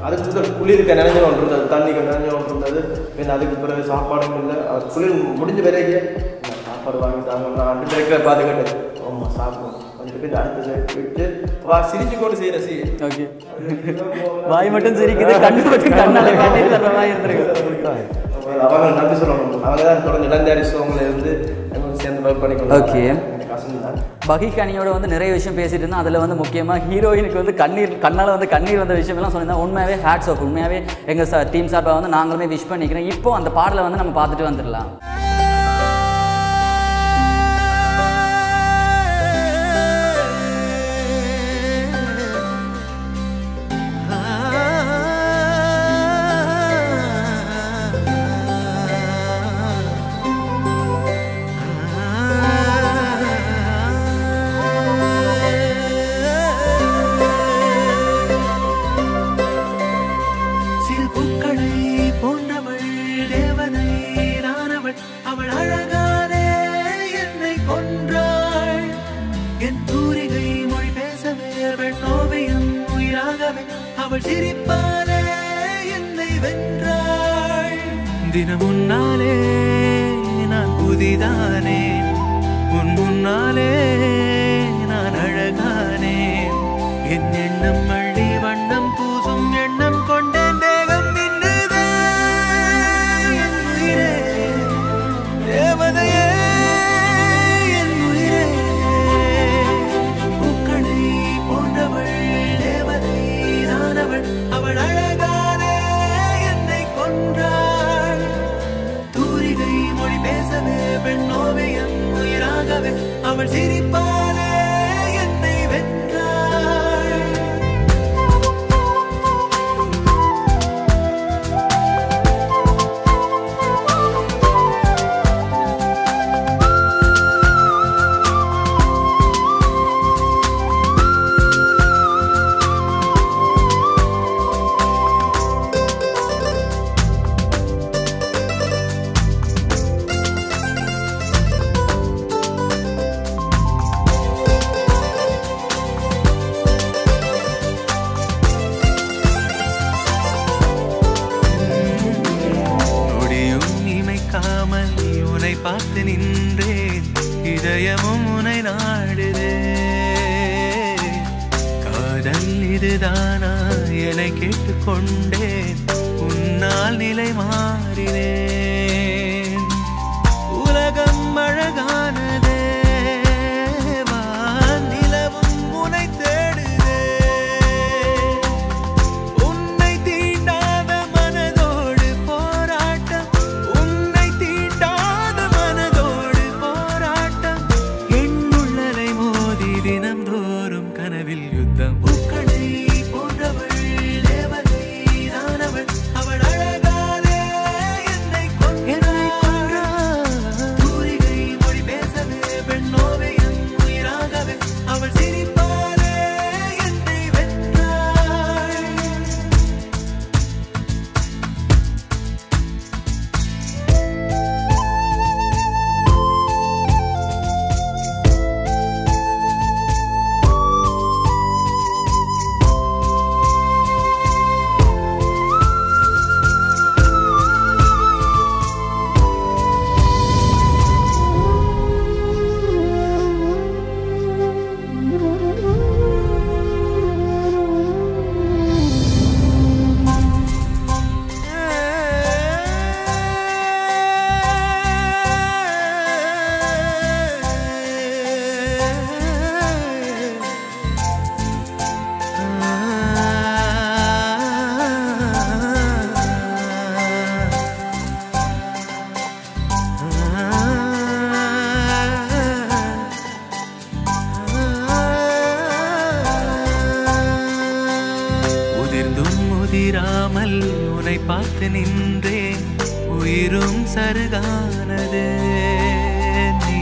அதுக்கு குளிருக்கு நினைஞ்ச ஒன்று இருந்தது, தண்ணிக்கு நினைஞ்ச ஒன்று இருந்தது. பின் அதுக்கு பிறகு சாப்பாடும் இல்லை. குளிர் முடிஞ்ச பிறகு சாப்பாடு வாங்கி தாங்க நான் பிறகு பார்த்துக்கிட்டு ஆமாம் சாப்பிடுவோம். கொஞ்சம் அடுத்து விட்டு சிரிச்சு கொண்டு செய்கிற
ஓகே வாய் மட்டும் சிரிக்குது, கண்ணு மட்டும் கண்ணால கண்ணீர் தர மாதிரி இருந்திருக்கு.
அவங்க நன்றி சொல்லணும். அவங்க தான் தொடர்ந்து இளந்தாரி சோங்கில் இருந்து சேர்ந்து ஒர்க் பண்ணிக்கணும்.
ஓகே பகிகானியோட வந்து நிறைய விஷயம் பேசிட்டு இருந்தோம். அதில் வந்து முக்கியமாக ஹீரோயினுக்கு வந்து கண்ணால் வந்து கண்ணீர் வந்த விஷயமெல்லாம் சொல்லியிருந்தா உண்மையாகவே ஹேட்ஸ் ஆஃப். உண்மையாகவே எங்கள் டீம் சார்பாக வந்து நாங்களுமே விஷ் பண்ணிக்கிறேன். இப்போ அந்த பாடலை வந்து நம்ம பார்த்துட்டு வந்துடலாம்.
அவள் சிரிப்பாலே என்னை வென்றாள். தினமுன்னாலே நான் புதிதானே, உன் முன்னாலே நான் அழகானே. என் எண்ணம் அள்ளி வண்ணம் பூசும் எண்ணம் கொண்ட தேகம் நின்றுதே. என் உயிரே தேவதையே, என் உயிரே பூக்களை போன்றவள் தேவதை நானவள். அவள் அழகானே என்னை கொன்றாள். தூரிகை மொழி பேசவே பெண்ணோவியம் உயிராகவே அவள் சிரிப்பாலே என்னை வென்றாள். உனை பார்த்து நின்றேன், இதயமும் உனை நாடுதே. காதல் இதுதானா என கேட்டுக்கொண்டேன், உன்னால் நிலை மாறினேன். உலகம் அழகானதே, நிலவும் உனை தேடுதே. உன்னை தீண்டாத உன்னை பார்த்து நின்றேன் உயிரும் சருகானது நீ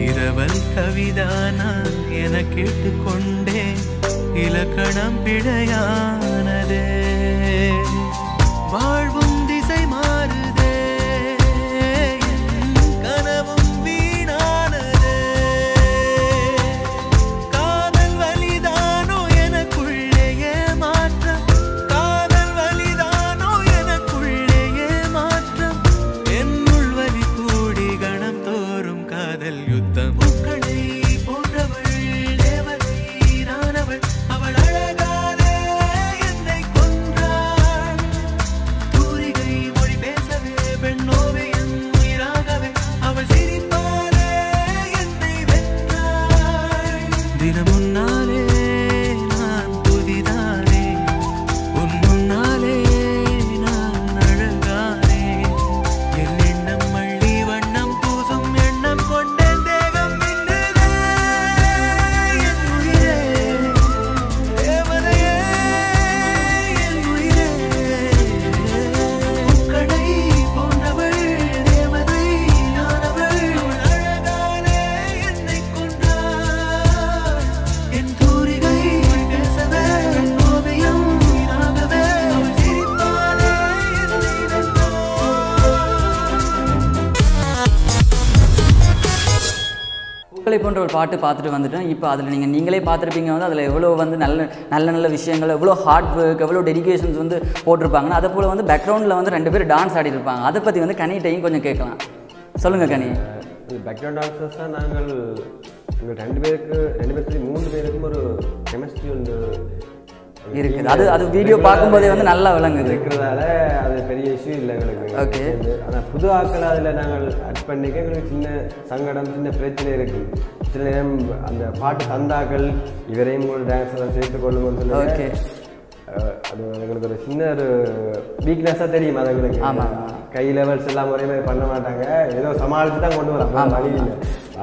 இரவல் கவிதானா என கேட்டுக்கொண்டேன் இலக்கணம் பிழையானது வாழ்வும் திசை மாறுதே கனவும் வீணானதே காதல் வலிதானோ எனக்குள்ளேயே மாற்றம் காதல் வலிதானோ எனக்குள்ளேயே மாற்றம் என்னுள் வலி கூடி கணம் தோறும் காதல் யுத்தம் பூக்களை போன்றவள் தேவதை நானவள் அவள் அழகாலே என்னை கொன்றாள் தூரிகை மொழி பேசவே பெண்ணோவியம் உயிராகவே அவள் சிரிப்பாலே என்னை வென்றாள் தினம் முன்னாலே நான் புதிதானே உன் முன்னாலே நான் அழகானே என் எண்ணம் மள்ளி வண்ணம் பூசும் எண்ணம் கொண்டேன் தேகம் மின்னுதே என் உயிரே தேவதையே என் உயிரே பூக்களை போன்றவள் தேவதை நானவள் அவள் அழகாலே என்னை கொன்றாள் என் தூரிகை பேசவே என் ஓவியம் வீணாகவே அவள் சிரிப்பாலே என்னை வென்றாள்
பூக்களை போன்ற ஒரு பாட்டு பார்த்துட்டு வந்துட்டோம். இப்போ அதில் நீங்களே பார்த்துருப்பீங்க வந்து அதில் எவ்வளோ வந்து நல்ல விஷயங்கள் எவ்வளோ ஹார்ட் ஒர்க் எவ்வளோ டெடிகேஷன்ஸ் வந்து போட்டிருப்பாங்கன்னா அதை போல் வந்து பேக்ரவுண்டில் வந்து 2 பேர் டான்ஸ் ஆடிட்டு இருப்பாங்க. அதை பற்றி வந்து கனிட்டையும் கொஞ்சம் கேட்கலாம். சொல்லுங்கள் கனி.
பேக்ரவுண்ட் டான்சர்ஸ் தான் நாங்கள் எங்கள் 2 பேருக்கு 3 பேருக்கும் ஒரு கெமிஸ்ட்ரி வந்து
இருக்குது. அது வீடியோ பார்க்கும்போதே வந்து நல்லா விளங்குது
இருக்கிறதால அது பெரிய இஷ்யூ இல்லை எங்களுக்கு.
ஓகே.
ஆனால் புது ஆட்கள் அதில் நாங்கள் ஆட் பண்ணிக்க எங்களுக்கு சின்ன சங்கடம் சின்ன பிரச்சனை இருக்குது. சில நேரம் அந்த பாட்டு தந்தாக்கள் இவரையும் ஒரு டான்ஸில் சேர்த்து கொள்ளுங்கன்னு சொல்லி
ஓகே.
அது எங்களுக்கு ஒரு சின்ன ஒரு வீக்னஸாக தெரியும். அது எங்களுக்கு கை லெவல்ஸ் எல்லாம் ஒரே மாதிரி பண்ண மாட்டாங்க. ஏதோ சமாளித்து தான் கொண்டு வராங்க வழியில்.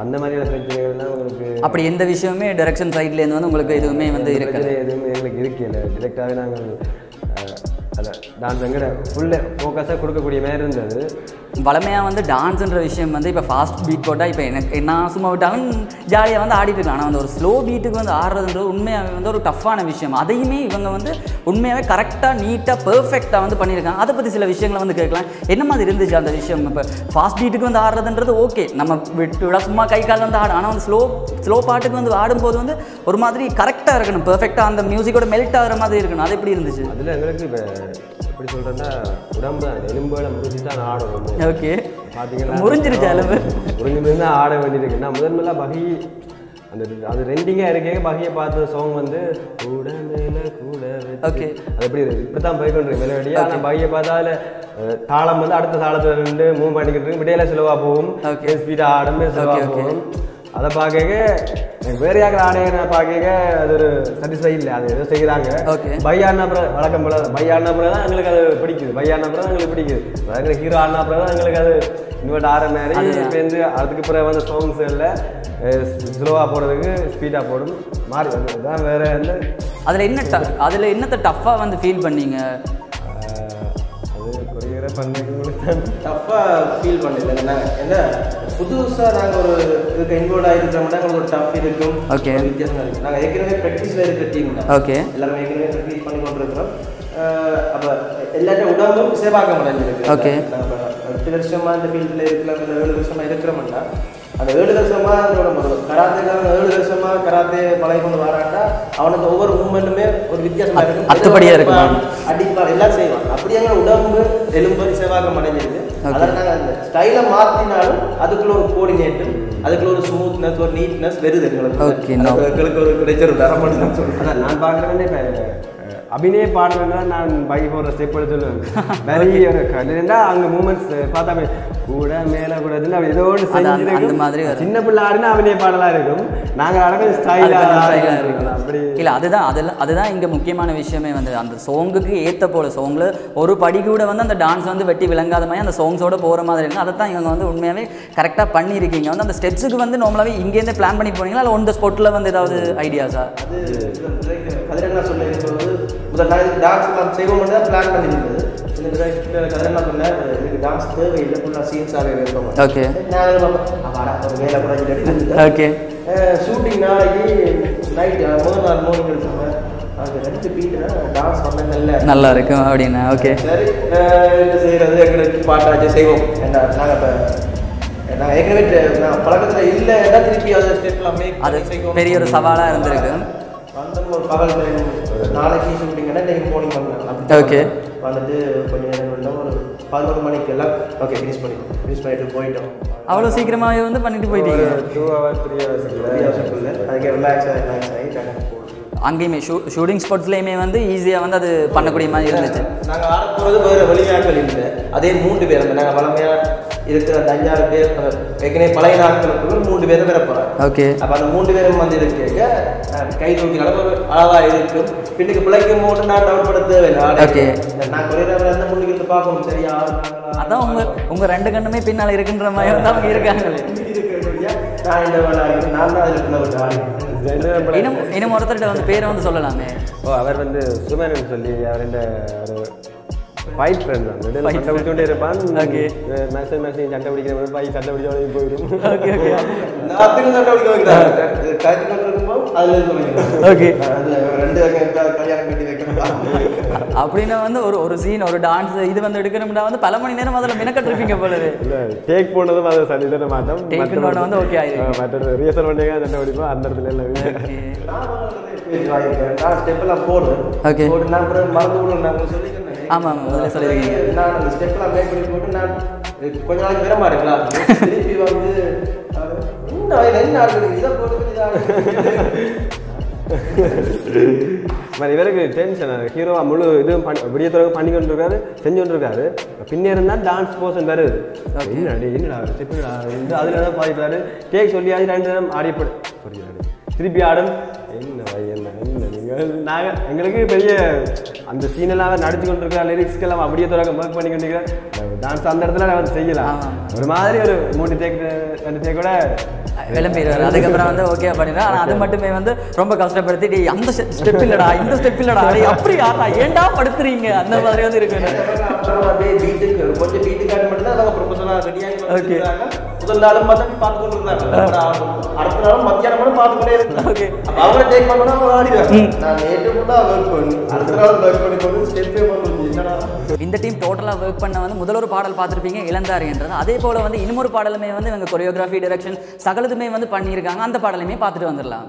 அந்த மாதிரியான பிரச்சனைகள்லாம் உங்களுக்கு
அப்படி எந்த விஷயமே டைரக்ஷன் சைட்லேருந்து வந்து உங்களுக்கு எதுவுமே வந்து இருக்குது
எதுவுமே எங்களுக்கு இருக்கல. டிரெக்டாகவே நாங்கள் அதை டான்ஸ் எங்கட ஃபுல்லு ஃபோக்கஸாக கொடுக்கக்கூடிய மாதிரி இருந்தது.
வளமையாக வந்து டான்ஸுன்ற விஷயம் வந்து இப்போ ஃபாஸ்ட் பீட் போட்டால் இப்போ நான் சும்மா விட்டாலும் ஜாலியாக வந்து ஆடிட்டு இருக்கலாம். ஆனால் வந்து ஒரு ஸ்லோ பீட்டுக்கு வந்து ஆடுறதுன்றது உண்மையாகவே வந்து ஒரு டஃப்பான விஷயம். அதையுமே இவங்க வந்து உண்மையாகவே கரெக்டாக நீட்டாக பெர்ஃபெக்டாக வந்து பண்ணியிருக்காங்க. அதை பற்றி சில விஷயங்களை வந்து கேட்கலாம். என்ன மாதிரி இருந்துச்சு அந்த விஷயம்? இப்போ ஃபாஸ்ட் பீட்டுக்கு வந்து ஆடுறதுன்றது ஓகே, நம்ம விட சும்மா கை கால் வந்து ஆடும். ஆனால் வந்து ஸ்லோ பாட்டுக்கு வந்து ஆடும்போது வந்து ஒரு மாதிரி கரெக்டாக இருக்கணும், பெர்ஃபெக்டாக அந்த மியூசிக்கோட மெல்ட் ஆகிற மாதிரி இருக்கணும். அது எப்படி இருந்துச்சு?
அதில் எங்களுக்கு இப்போ எப்படி சொல்கிறேன்னா உடம்பு தான் எலும்புகளை முறிஞ்சு தான் ஆடும்.
ஓகே.
பார்த்தீங்கன்னா
முறிஞ்சிருச்சு எலும்பு
முறிஞ்சு தான் ஆட வேண்டியிருக்கு. நான் முதல்ல பகி அந்த அது ரெண்டிங்காக இருக்கே பகியை பார்த்த சாங் வந்து கூட மேலே கூட
ஓகே.
அது எப்படி இப்படி தான் போய்கொண்டிருக்கு மெலடியாக. ஆனால் பகியை பார்த்தா அதில் தாளம் வந்து அடுத்த தாளத்தில் ரெண்டு மூவ் பண்ணிக்கிட்டு இருக்கு. விடையில சிலவாக போகும், ஸ்பீடாக ஆடுமே சிலவாக போகும். அதை பார்க்க எனக்கு வேறு யாக்கிற ஆடையை பார்க்க அது ஒரு சாட்டிஸ்ஃபை இல்லை. அது ஏதோ செய்கிறாங்க. பையானா அப்புறம் வழக்கம் போல பையானா அப்புறம் தான் எங்களுக்கு அது பிடிக்குது. பையானா அப்புறம் தான் எங்களுக்கு பிடிக்குது. அதாவது ஹீரோ ஆடினா அப்புறம் தான் எங்களுக்கு அது இன்வெர்ட் ஆகிற மாதிரி சேர்ந்து அதுக்கு பிறகு வந்து சாங்ஸ் இல்லை ஸ்லோவாக போடுறதுக்கு ஸ்பீடாக போடும் மாறி வந்து தான் வேறு வந்து
அதில் என்னத்தை டஃப்பாக வந்து ஃபீல் பண்ணீங்க?
அது கொரியரை பண்ணிக்க
டஃப்பாக ஃபீல் பண்ணல. என்ன புதுசாக நாங்கள் ஒரு இதுக்கு இன்வால்வ் ஆகிருக்கிறோம்னா எங்களுக்கு ஒரு டஃப் இருக்கும்.
ஓகே.
வித்தியாசம் இருக்குது. நாங்கள் ஏற்கனவே ப்ராக்டிஸில் இருக்கிற டீம் தான்.
ஓகே.
எல்லாருமே ஏற்கனவே ப்ராக்டிஸ் பண்ணி கொண்டு இருக்கிறோம். அப்போ எல்லாத்தையும் உடம்பும் சேவாக்க முடிஞ்சிருக்கு.
ஓகே.
நாங்கள் 8 வருஷமாக இந்த ஃபீல்டில் இருக்கலாம், இல்லை 7 வருஷமாக இருக்கிறோம்னா அந்த 7 வருஷமாக அதோட முதல் கராத்தேக்காரன் 7 வருஷமாக கராத்தே பழகி கொண்டு வராட்டா அவனுக்கு ஒவ்வொரு மூமெண்ட்டுமே ஒரு வித்தியாசமாக இருக்கும்.
அத்துப்படியாக இருக்கும்.
அடிப்பான் எல்லாம் செய்வான். அப்படியே உடம்பு எலும்பு சேவாக்கம் அடைஞ்சிருக்கு. அதில் நாங்கள் அந்த ஸ்டைலை மாற்றினாலும் அதுக்குள்ள ஒரு கோஆர்டினேட்டும் அதுக்குள்ள ஒரு ஸ்மூத்னஸ் ஒரு நீட்னஸ் வருது எங்களுக்கு. எங்களுக்கு ஒரு கிடைச்ச ஒரு தரமானு சொல்லுவேன்.
நான் பார்க்குறேன்னே அபிநய பாடல்னா நான் பைக் போடுற ஸ்டெப் எடுத்து சொல்லுவேன். நிறைய ஒரு கல்லுன்னா அங்கே மூமெண்ட்ஸ் பார்த்தாமே கூட மேலே கூடாதுன்னு அவன் இதோடு செஞ்சு
மாதிரி
சின்ன பிள்ளை ஆடினா அபிநய பாடலாக இருக்கும். நாங்கள் அடக்கம் ஸ்டைலாக இருக்கும். அப்படி
இல்லை அதுதான் இங்கே முக்கியமான விஷயமே வந்து அந்த சோங்குக்கு ஏற்ற போல சோங்கில் ஒரு படி கூட வந்து அந்த டான்ஸ் வந்து வெட்டி விளங்காத மாதிரி அந்த சாங்ஸோட போகிற மாதிரி இருக்கும். அதை தான் இவங்க வந்து உண்மையாகவே கரெக்டாக பண்ணியிருக்கீங்க. வந்து அந்த ஸ்டெப்ஸுக்கு வந்து நார்மலாகவே இங்கேருந்து பிளான் பண்ணி போனீங்களா இல்லை ஒன் த ஸ்பாட்டில் வந்து ஏதாவது ஐடியாஸா?
அது கதிரண்ணா சொல்லுறது முதல் நாள் டான்ஸ் எல்லாம் செய்வோம் தான் பிளான் பண்ணியிருந்தது. இந்த கதை சொன்னேன் எனக்கு டான்ஸ் தேவையில்லை ஃபுல்லாக சீன்ஸாகவே வைப்போம்.
ஓகே
நாங்கள் ஒரு வேலை குறைஞ்சிட்டு
ஓகே.
ஷூட்டிங் நாளைக்கு நைட் முதல் நாள் மோர்னிங் சொன்னேன் அது 2 பீட்டு டான்ஸ் பண்ண
நல்லா இருக்கும் அப்படின்னா. ஓகே
சரி என்ன செய்கிறது எங்களுக்கு பாட்டாச்சு செய்வோம். என்ன நாங்கள் இப்போ நாங்கள் ஏற்கனவே நான் பழக்கத்தில் இல்லை ஏதாவது திருப்பி அதை ஸ்டெப்லாம் மேக்
அது பெரிய ஒரு சவாலாக இருந்திருக்கு.
வந்து ஒரு பகல் நாளைக்கு ஷூட்டிங்கன்னா இன்றைக்கி மார்னிங் வந்தேன்.
ஓகே
வந்துட்டு கொஞ்சம் நேரம் ஒரு 11 மணிக்கு எல்லாம் ஓகே ஃபினிஷ் பண்ணிட்டு போயிட்டோம்.
அவ்வளோ சீக்கிரமாகவே வந்து பண்ணிட்டு போயிட்டீங்க.
2 hours 3 hours
அதுக்கு ரிலாக்ஸ் ஆகி
அங்கேயுமே ஷூட்டிங் ஸ்பாட்ஸ்லேயுமே வந்து ஈஸியாக வந்து அது பண்ணக்கூடிய மாதிரி இருந்துச்சு.
நாங்கள் ஆட போகிறது வேறு வெளிநாட்கள் இல்லை, அதே 3 பேர் அந்த நாங்கள் வளமையாக இருக்கிற அந்த 5-6 பேர் ஏற்கனவே பழைய நாட்களுக்குள்ள 3 பேர் வேற போகிறாங்க.
ஓகே.
அப்போ அந்த 3 பேரும் வந்து இருக்க கை தூக்கி அளவு அளவாக இருக்கும். பின்னுக்கு பிள்ளைக்கும் போது நான் டவுட் பட தேவையில்லை.
ஓகே.
நான் கொரியோகிராஃபர் இருந்தால் முன்னுக்கு பார்க்கணும் சரியா.
அதான் உங்கள் 2 கண்ணுமே பின்னால் இருக்கின்ற மாதிரி வந்து அவங்க இருக்காங்களே.
நான் இந்த வேலை நான் தான் அதில் பிள்ளை
இன்னும் ஒருத்தர்கிட்ட வந்து பேரை வந்து சொல்லலாமே.
அவர் வந்து சுமேனன் சொல்லி அவர் இந்த ஒரு ஃபைட் ஃப்ரெண்ட் தான். சண்டை பிடிச்சோண்டே இருப்பான்.
ஓகே.
மேக்ஸிமம் சண்டை பிடிக்கிற மாதிரி சண்டை பிடிச்சோடே போயிடும்.
Okay okay.
அதுக்கு சண்டை பிடிக்க வைக்கிறாங்க. காய்ச்சி கொண்டு இருக்கும்போது அதில்
ஓகே.
2 கல்யாணம் கட்டி வைக்கணும்
அப்படின்னா வந்து ஒரு சீன் ஒரு டான்ஸ் இது வந்து எடுக்கணும்னா வந்து பல மணி நேரம் அதில் மெனக்கட்டிருப்பீங்க போல.
இல்லை டேக் போனதும் அதை சரி தானே மாட்டோம்.
டேக் பண்ண வந்து ஓகே ஆயிடும்.
மற்ற ரியல் பண்ணியாக சண்டை பிடிப்போம் அந்த இடத்துல எல்லாம்.
நான் ஸ்டெப்பெல்லாம் போடுவேன்.
ஓகே.
போட்டு நான் மறந்து விடுவேன். நான் சொல்லிக்கிறேன்.
ஆமாம் முதல்ல சொல்லியிருக்கீங்க.
நான் அந்த ஸ்டெப்லாம் மேக் பண்ணி போட்டு நான் கொஞ்ச நாளைக்கு வர மாட்டேங்களா திருப்பி வந்து என்ன ஆகுது இதை போட்டு
இவருக்கு டென்ஷன். ஹீரோவா முழு இதுவும் விடியத்தொடர்பு பண்ணி கொண்டு இருக்காரு, செஞ்சு கொண்டு இருக்காரு. பின்னே இருந்தால் டான்ஸ் போர்ஷன் வருது. என்னடா ஸ்டெப்புடா அதில் தான் பாதிக்கிறாரு. டேக் சொல்லியாச்சு 2 நேரம் ஆடிப்படு சொல்லிடுறாரு. திருப்பி ஆடும் என்ன நீங்கள் நாங்கள் எங்களுக்கு பெரிய அந்த சீனெல்லாம் நடிச்சு கொண்டு இருக்கிற லிரிக்ஸ்க்கெல்லாம் அப்படியே தொடக்க ஒர்க் பண்ணி கொண்டிருக்கிறேன். டான்ஸ் அந்த இடத்துல நான் செய்யலாம். ஒரு மாதிரி ஒரு 3 டேக் 2 டேக் கூட
விளம்பிடுவார். அதுக்கப்புறம் வந்து ஓகே பண்ணிடுறேன். ஆனால் அது மட்டுமே வந்து ரொம்ப கஷ்டப்படுத்தி அந்த ஸ்டெப் இல்லடா இந்த ஸ்டெப் இல்லடா அப்படி யாரா ஏன்டா படுத்துறீங்க அந்த மாதிரி வந்து இருக்கு.
கொஞ்சம் வீட்டுக்காக மட்டும் தான் ப்ரொஃபஷனலாக ரெடியாக முதல் நாளும் பார்த்து கொண்டு இருந்தாங்க. அடுத்த நாளும் மத்தியானம் பார்த்துக்கிட்டே இருந்தேன். ஓகே. அவரை டேக் பண்ணா ஆடிடுவேன். நான் நேற்று கூட ஒர்க் பண்ணி அடுத்த நாள் ஒர்க் பண்ணி போட்டு ஸ்டெப்பே பண்ணி என்னடா. இந்த
டீம் டோட்டலாக ஒர்க் பண்ண வந்து முதல் ஒரு பாடல் பார்த்துருப்பீங்க இளந்தாரின்றது. அதே போல் வந்து இன்னொரு பாடலுமே வந்து இவங்க கொரியோகிராஃபி டைரக்ஷன் சகலதுமே வந்து பண்ணியிருக்காங்க. அந்த பாடலுமே பார்த்துட்டு வந்துடலாம்.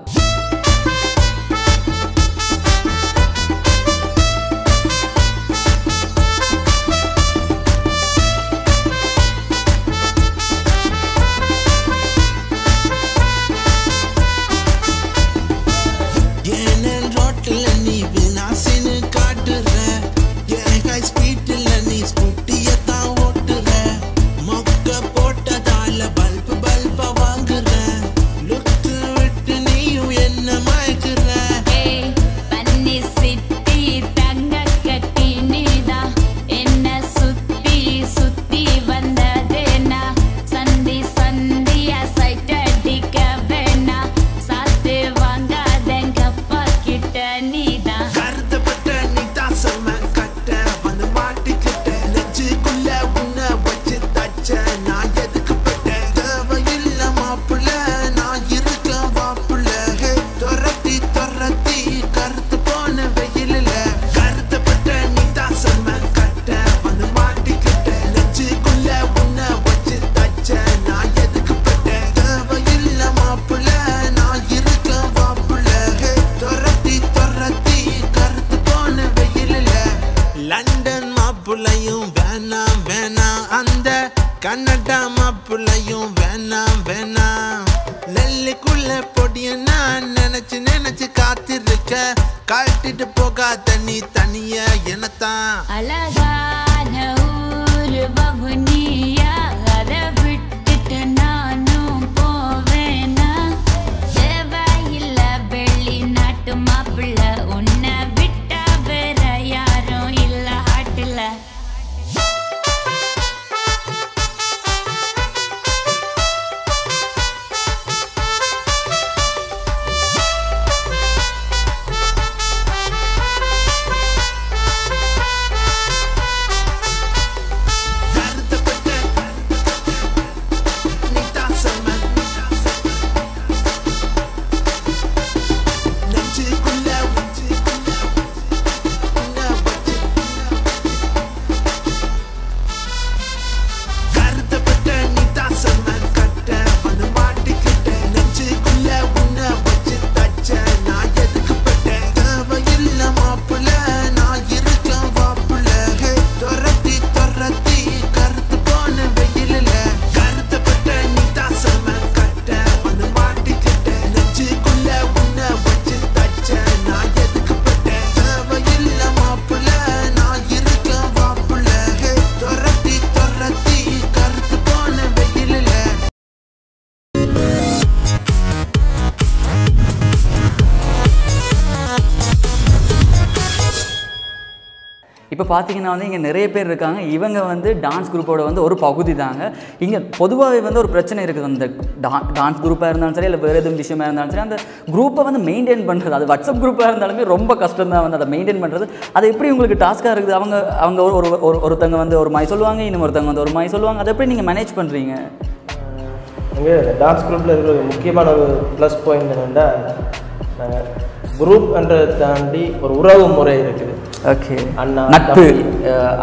இப்போ பார்த்தீங்கன்னா வந்து இங்கே நிறைய பேர் இருக்காங்க. இவங்க வந்து டான்ஸ் குரூப்போட வந்து ஒரு பகுதி தாங்க. இங்கே பொதுவாகவே வந்து ஒரு பிரச்சனை இருக்குது. அந்த டான்ஸ் குரூப்பாக இருந்தாலும் சரி, இல்லை வேறு எதுவும் விஷயமா இருந்தாலும் சரி, அந்த குரூப்பை வந்து மெயின்டைன் பண்ணுறது, அது வாட்ஸ்அப் குரூப்பாக இருந்தாலுமே ரொம்ப கஷ்டம் தான் வந்து அதை மெயின்டைன் பண்ணுறது. அது எப்படி உங்களுக்கு டாஸ்க்காக இருக்குது? அவங்க ஒருத்தவங்க வந்து ஒரு மாதிரி சொல்லுவாங்க, இன்னும் ஒருத்தவங்க வந்து ஒரு மாதிரி சொல்லுவாங்க. அதை எப்படி நீங்கள் மேனேஜ் பண்ணுறீங்க?
அங்கே டான்ஸ் குரூப்பில் இருக்கிற முக்கியமான ஒரு ப்ளஸ் பாயிண்ட் என்னென்னா, நாங்கள் குரூப்ன்றதை தாண்டி ஒரு உறவு முறை இருக்குது.
ஓகே,
அண்ணா
நட்பு,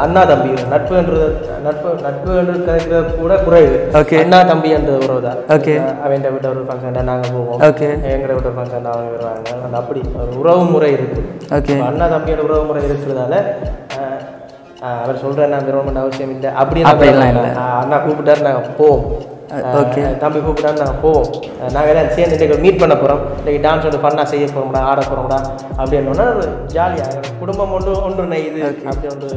அண்ணா தம்பி நட்புன்றது நட்புன்றது கிடைக்கிற கூட குறைவு.
ஓகே,
அண்ணா தம்பி என்ற உறவு தான்.
ஓகே,
அவன் வீட்டு ஒரு ஃபங்க்ஷன் நாங்கள் போவோம்,
ஓகே,
எங்களை வீட்டு ஒரு ஃபங்க்ஷன் அவங்க வருவாங்க. அந்த அப்படி ஒரு உறவு முறை இருக்குது.
ஓகே,
அண்ணா தம்பியோட உறவு முறை இருக்கிறதால அவர் சொல்கிறேன் நான் விரும்ப அவசியம் இல்லை அப்படி அண்ணா கூப்பிட்டாரு நாங்கள் போவோம்,
ஓகே,
தம்பி கூப்பிட்டாரு நாங்கள் போவோம், நாங்கள் எல்லாம் சேர்ந்து இன்றைக்கு மீட் பண்ண போகிறோம், இன்றைக்கி டான்ஸ் வந்து ஃபன்னாக செய்ய போகிறோம்டா, ஆட போகிறோம்டா அப்படின்னா ஜாலியாக குடும்பம் ஒன்று இது அப்படி ஒன்று.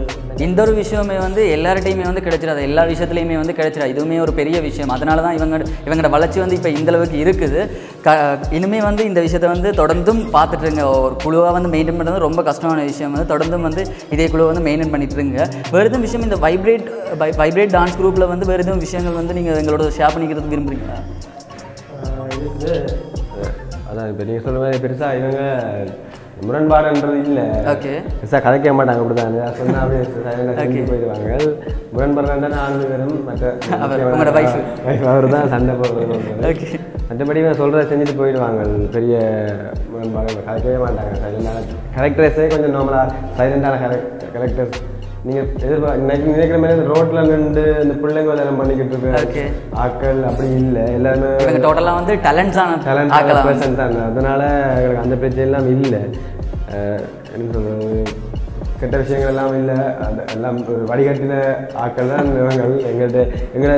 இந்த ஒரு விஷயமே வந்து எல்லார்ட்டையுமே வந்து கிடைச்சிடாது, எல்லா விஷயத்துலையுமே வந்து கிடைச்சிடாது. இதுவுமே ஒரு பெரிய விஷயம். அதனால தான் இவங்களோட வளர்ச்சி வந்து இப்போ இந்தளவுக்கு இருக்குது. இனிமே வந்து இந்த விஷயத்தை வந்து தொடர்ந்தும் பார்த்துட்டுருங்க. ஒரு குழுவாக வந்து மெயின்டைன் பண்ணுறது ரொம்ப கஷ்டமான விஷயம். வந்து தொடர்ந்தும் வந்து இதே குழுவை வந்து மெயின்டைன் பண்ணிட்டுருங்க. வேறு எதுவும் விஷயம் இந்த வைப்ரேட் டான்ஸ் குரூப்பில் வந்து வேறு எதுவும் விஷயங்கள் வந்து நீங்கள் எங்களோட ஷேர் பண்ணிக்கிறது விரும்புகிறீங்களா?
அதான் இப்போ நீங்கள் சொல்ல மாதிரி பெருசாக இவங்க முரண்பாடுன்றது இல்லை.
ஓகே,
பெருசாக கதைக்க மாட்டாங்க. அப்படி தான் சொன்னால் அப்படியே போயிடுவாங்க. முரண்பாடுனா நான் வெறும் மற்ற வைஃப் அவர் தான் சண்டை போடுறது.
ஓகே,
மற்றபடி சொல்கிறத செஞ்சுட்டு போயிடுவாங்க. பெரிய முரண்பாடு கதைக்கவே மாட்டாங்க. சைலண்டான கேரக்டர்ஸே கொஞ்சம் நார்மலாக சைலண்டான கேரக்டர்ஸ். நீங்கள் நினைக்கிற மாதிரி ரோட்டில் நின்று இந்த பிள்ளைங்க எல்லாம் பண்ணிக்கிட்டு இருக்கு ஆக்கள் அப்படி இல்லை. எல்லாருமே
டோட்டலாக வந்து டேலண்ட்
பர்சன் தான். அதனால எங்களுக்கு அந்த பிரச்சனை எல்லாம் இல்லை. என்ன சொல்கிறது, கெட்ட விஷயங்கள் எல்லாம் இல்லை. அது எல்லாம் ஒரு வடிகட்டின ஆக்கள் தான் எங்களை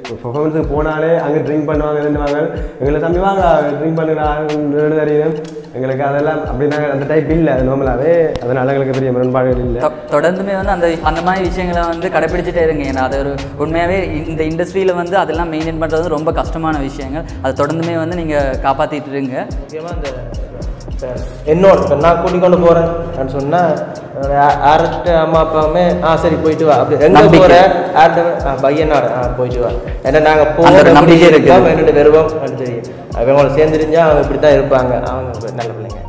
பர்ஃபார்மன்ஸுக்கு போனாலே அங்கே ட்ரிங்க் பண்ணுவாங்க, இருந்துவாங்க. எங்களை தம்பி வாங்க ட்ரிங்க் பண்ணுறாங்க தெரியும். எங்களுக்கு அதெல்லாம் அப்படின்னா அந்த டைப் இல்லை, அது நார்மலாகவே. அதனால எங்களுக்கு பெரிய முரண்பாடுகள் இல்லை.
தொடர்ந்துமே வந்து அந்த மாதிரி விஷயங்களை வந்து கடைப்பிடிச்சிட்டே இருங்க. ஏன்னா அது ஒரு உண்மையாகவே இந்த இண்டஸ்ட்ரியில் வந்து அதெல்லாம் மெயின்டைன் பண்ணுறது ரொம்ப கஷ்டமான விஷயங்கள். அது தொடர்ந்துமே வந்து நீங்கள் காப்பாற்றிட்டு இருங்க.
முக்கியமாக இந்த என்னோட இப்போ நான் கூட்டிக் கொண்டு போகிறேன் அப்படின்னு சொன்னால் யார்கிட்ட அம்மா அப்பாவுமே சரி போயிட்டு வா அப்படி எங்கே போகிற யார்கிட்ட பையனாடு போயிட்டு வா. ஏன்னா நாங்கள் போகிற நம்பிக்கை இருக்கோம், என்னோட விருப்பம் அப்படின்னு தெரியும். அவங்களோட சேர்ந்துருந்தா அவங்க இப்படி தான் இருப்பாங்க, அவங்க நல்ல பிள்ளைங்க,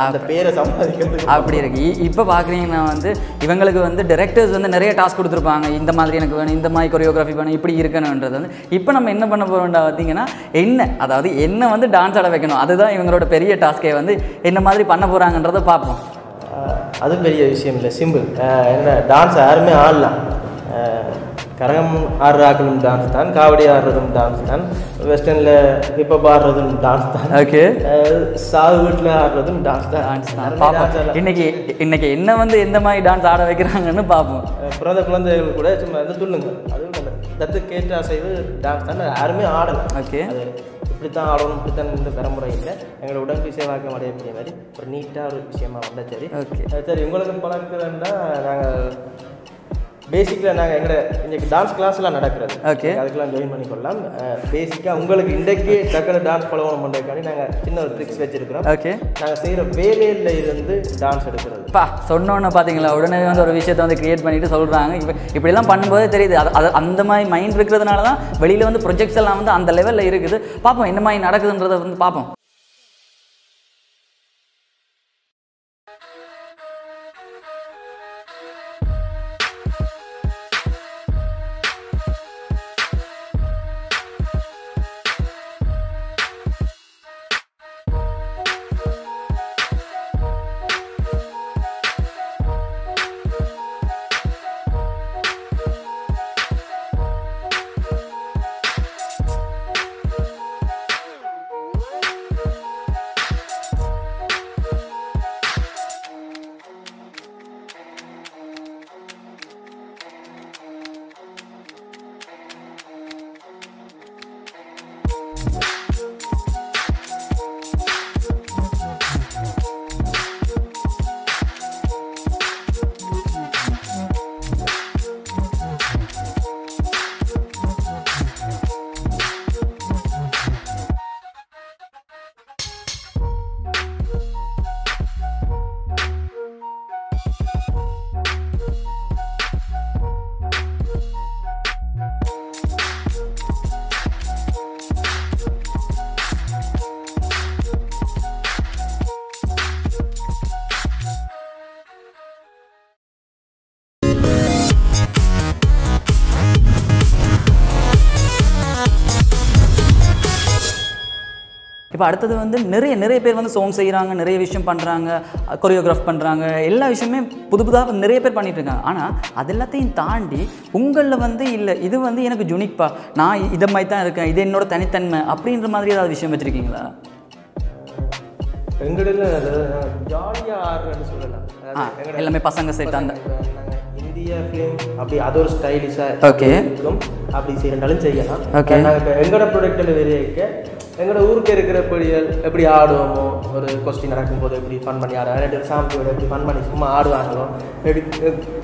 அந்த பேரை சம்பாதிக்கிறது
அப்படி இருக்கு. இப்போ பார்க்குறீங்கன்னா வந்து இவங்களுக்கு வந்து டைரக்டர்ஸ் வந்து நிறைய டாஸ்க் கொடுத்துருப்பாங்க. இந்த மாதிரி எனக்கு வேணும், இந்த மாதிரி கொரியோகிராஃபி வேணும், இப்படி இருக்கணுன்றது வந்து இப்போ நம்ம என்ன பண்ண போகிறோம்டா பார்த்தீங்கன்னா என்ன வந்து டான்ஸ் ஆட வைக்கணும். அதுதான் இவங்களோட பெரிய டாஸ்கே. வந்து என்ன மாதிரி பண்ண போகிறாங்கன்றதை பார்ப்போம்.
அது பெரிய விஷயம் இல்லை, சிம்பிள். என்ன டான்ஸ் யாருமே ஆடலாம். கரகம் ஆடுற ஆக்களும் டான்ஸ் தான், காவடி ஆடுறதும் டான்ஸ் தான், வெஸ்டர்னில் ஹிப்ஹாப் ஆடுறதும் டான்ஸ் தான்,
ஓகே,
சாவு வீட்டில் ஆடுறதும் டான்ஸ் தான்.
இன்னைக்கு என்ன வந்து எந்த மாதிரி டான்ஸ் ஆட வைக்கிறாங்கன்னு பார்ப்போம்.
பிறந்த குழந்தைகள் கூட சும்மா வந்து துள்ளுங்க, அதுவும் தத்து கேட்டு அசைவு டான்ஸ் தான், யாருமே ஆடலாம்.
ஓகே,
அது இப்படி தான் ஆடணும், இப்படி தான் இந்த பெறமுறை இல்லை. எங்களோட உடம்பு சேவாக்கம் அடையக்கூடிய மாதிரி ஒரு நீட்டாக ஒரு விஷயமா வந்தால் சரி.
ஓகே,
சரி. உங்களுக்கு பழக்கிறதுனா நாங்கள் பேசிக்கில் நாங்கள் எங்களை இன்றைக்கி டான்ஸ் கிளாஸ்லாம் நடக்கிறது.
ஓகே,
அதுக்கெல்லாம் ஜாயின் பண்ணிக்கொள்ளலாம். பேசிக்காக உங்களுக்கு இன்றைக்கு டக்குனு டான்ஸ் பழகணும் பண்ணுறதுக்காண்டி நாங்கள் சின்ன ஒரு ட்ரிக்ஸ் வச்சுருக்கிறோம்.
ஓகே,
நாங்கள் செய்கிற வேலையில் இருந்து டான்ஸ் எடுக்கிறது.
சொன்னோன்னு பார்த்தீங்களா, உடனே வந்து ஒரு விஷயத்தை வந்து கிரியேட் பண்ணிட்டு சொல்கிறாங்க. இப்படிலாம் பண்ணும்போதே தெரியுது. அது அந்த மாதிரி மைண்ட் இருக்கிறதுனால தான் வெளியில் வந்து ப்ரொஜெக்ட்ஸ் எல்லாம் வந்து அந்த லெவலில் இருக்குது. பார்ப்போம் என்ன மாதிரி நடக்குதுன்றதை வந்து பார்ப்போம். இப்போ அடுத்தது வந்து நிறைய பேர் வந்து சாங் செய்கிறாங்க, நிறைய விஷயம் பண்ணுறாங்க, கொரியோகிராஃப் பண்ணுறாங்க, எல்லா விஷயமே புதுசாக நிறைய பேர் பண்ணிட்டு இருக்காங்க. ஆனால் அது எல்லாத்தையும் தாண்டி உங்களில் வந்து இல்லை இது வந்து எனக்கு யுனிக்பா, நான் இதை மாதிரி தான் இருக்கேன், இது என்னோட தனித்தன்மை அப்படின்ற மாதிரி ஏதாவது விஷயம் வச்சுருக்கீங்களா?
எங்களில் ஜாலியாக ஆடுறேன்னு சொல்லலாம்.
எல்லாமே பசங்க செட் அந்த
இந்தியா ஃபிலிம் அப்படி அது ஒரு ஸ்டைலிஷாக இருக்கும், அப்படி செய்யறாலும் செய்யலாம். நாங்கள் இப்போ எங்களோட ப்ராடக்டில் வெளியே எங்களோட ஊருக்கு இருக்கிற எப்படி ஆடுவோமோ, ஒரு கொஸ்டின் நடக்கும்போது எப்படி ஃபன் பண்ணி ஆடுவாங்க, 2 சாம்பியோட எப்படி ஃபன் பண்ணி சும்மா ஆடுவாங்களோ, எப்படி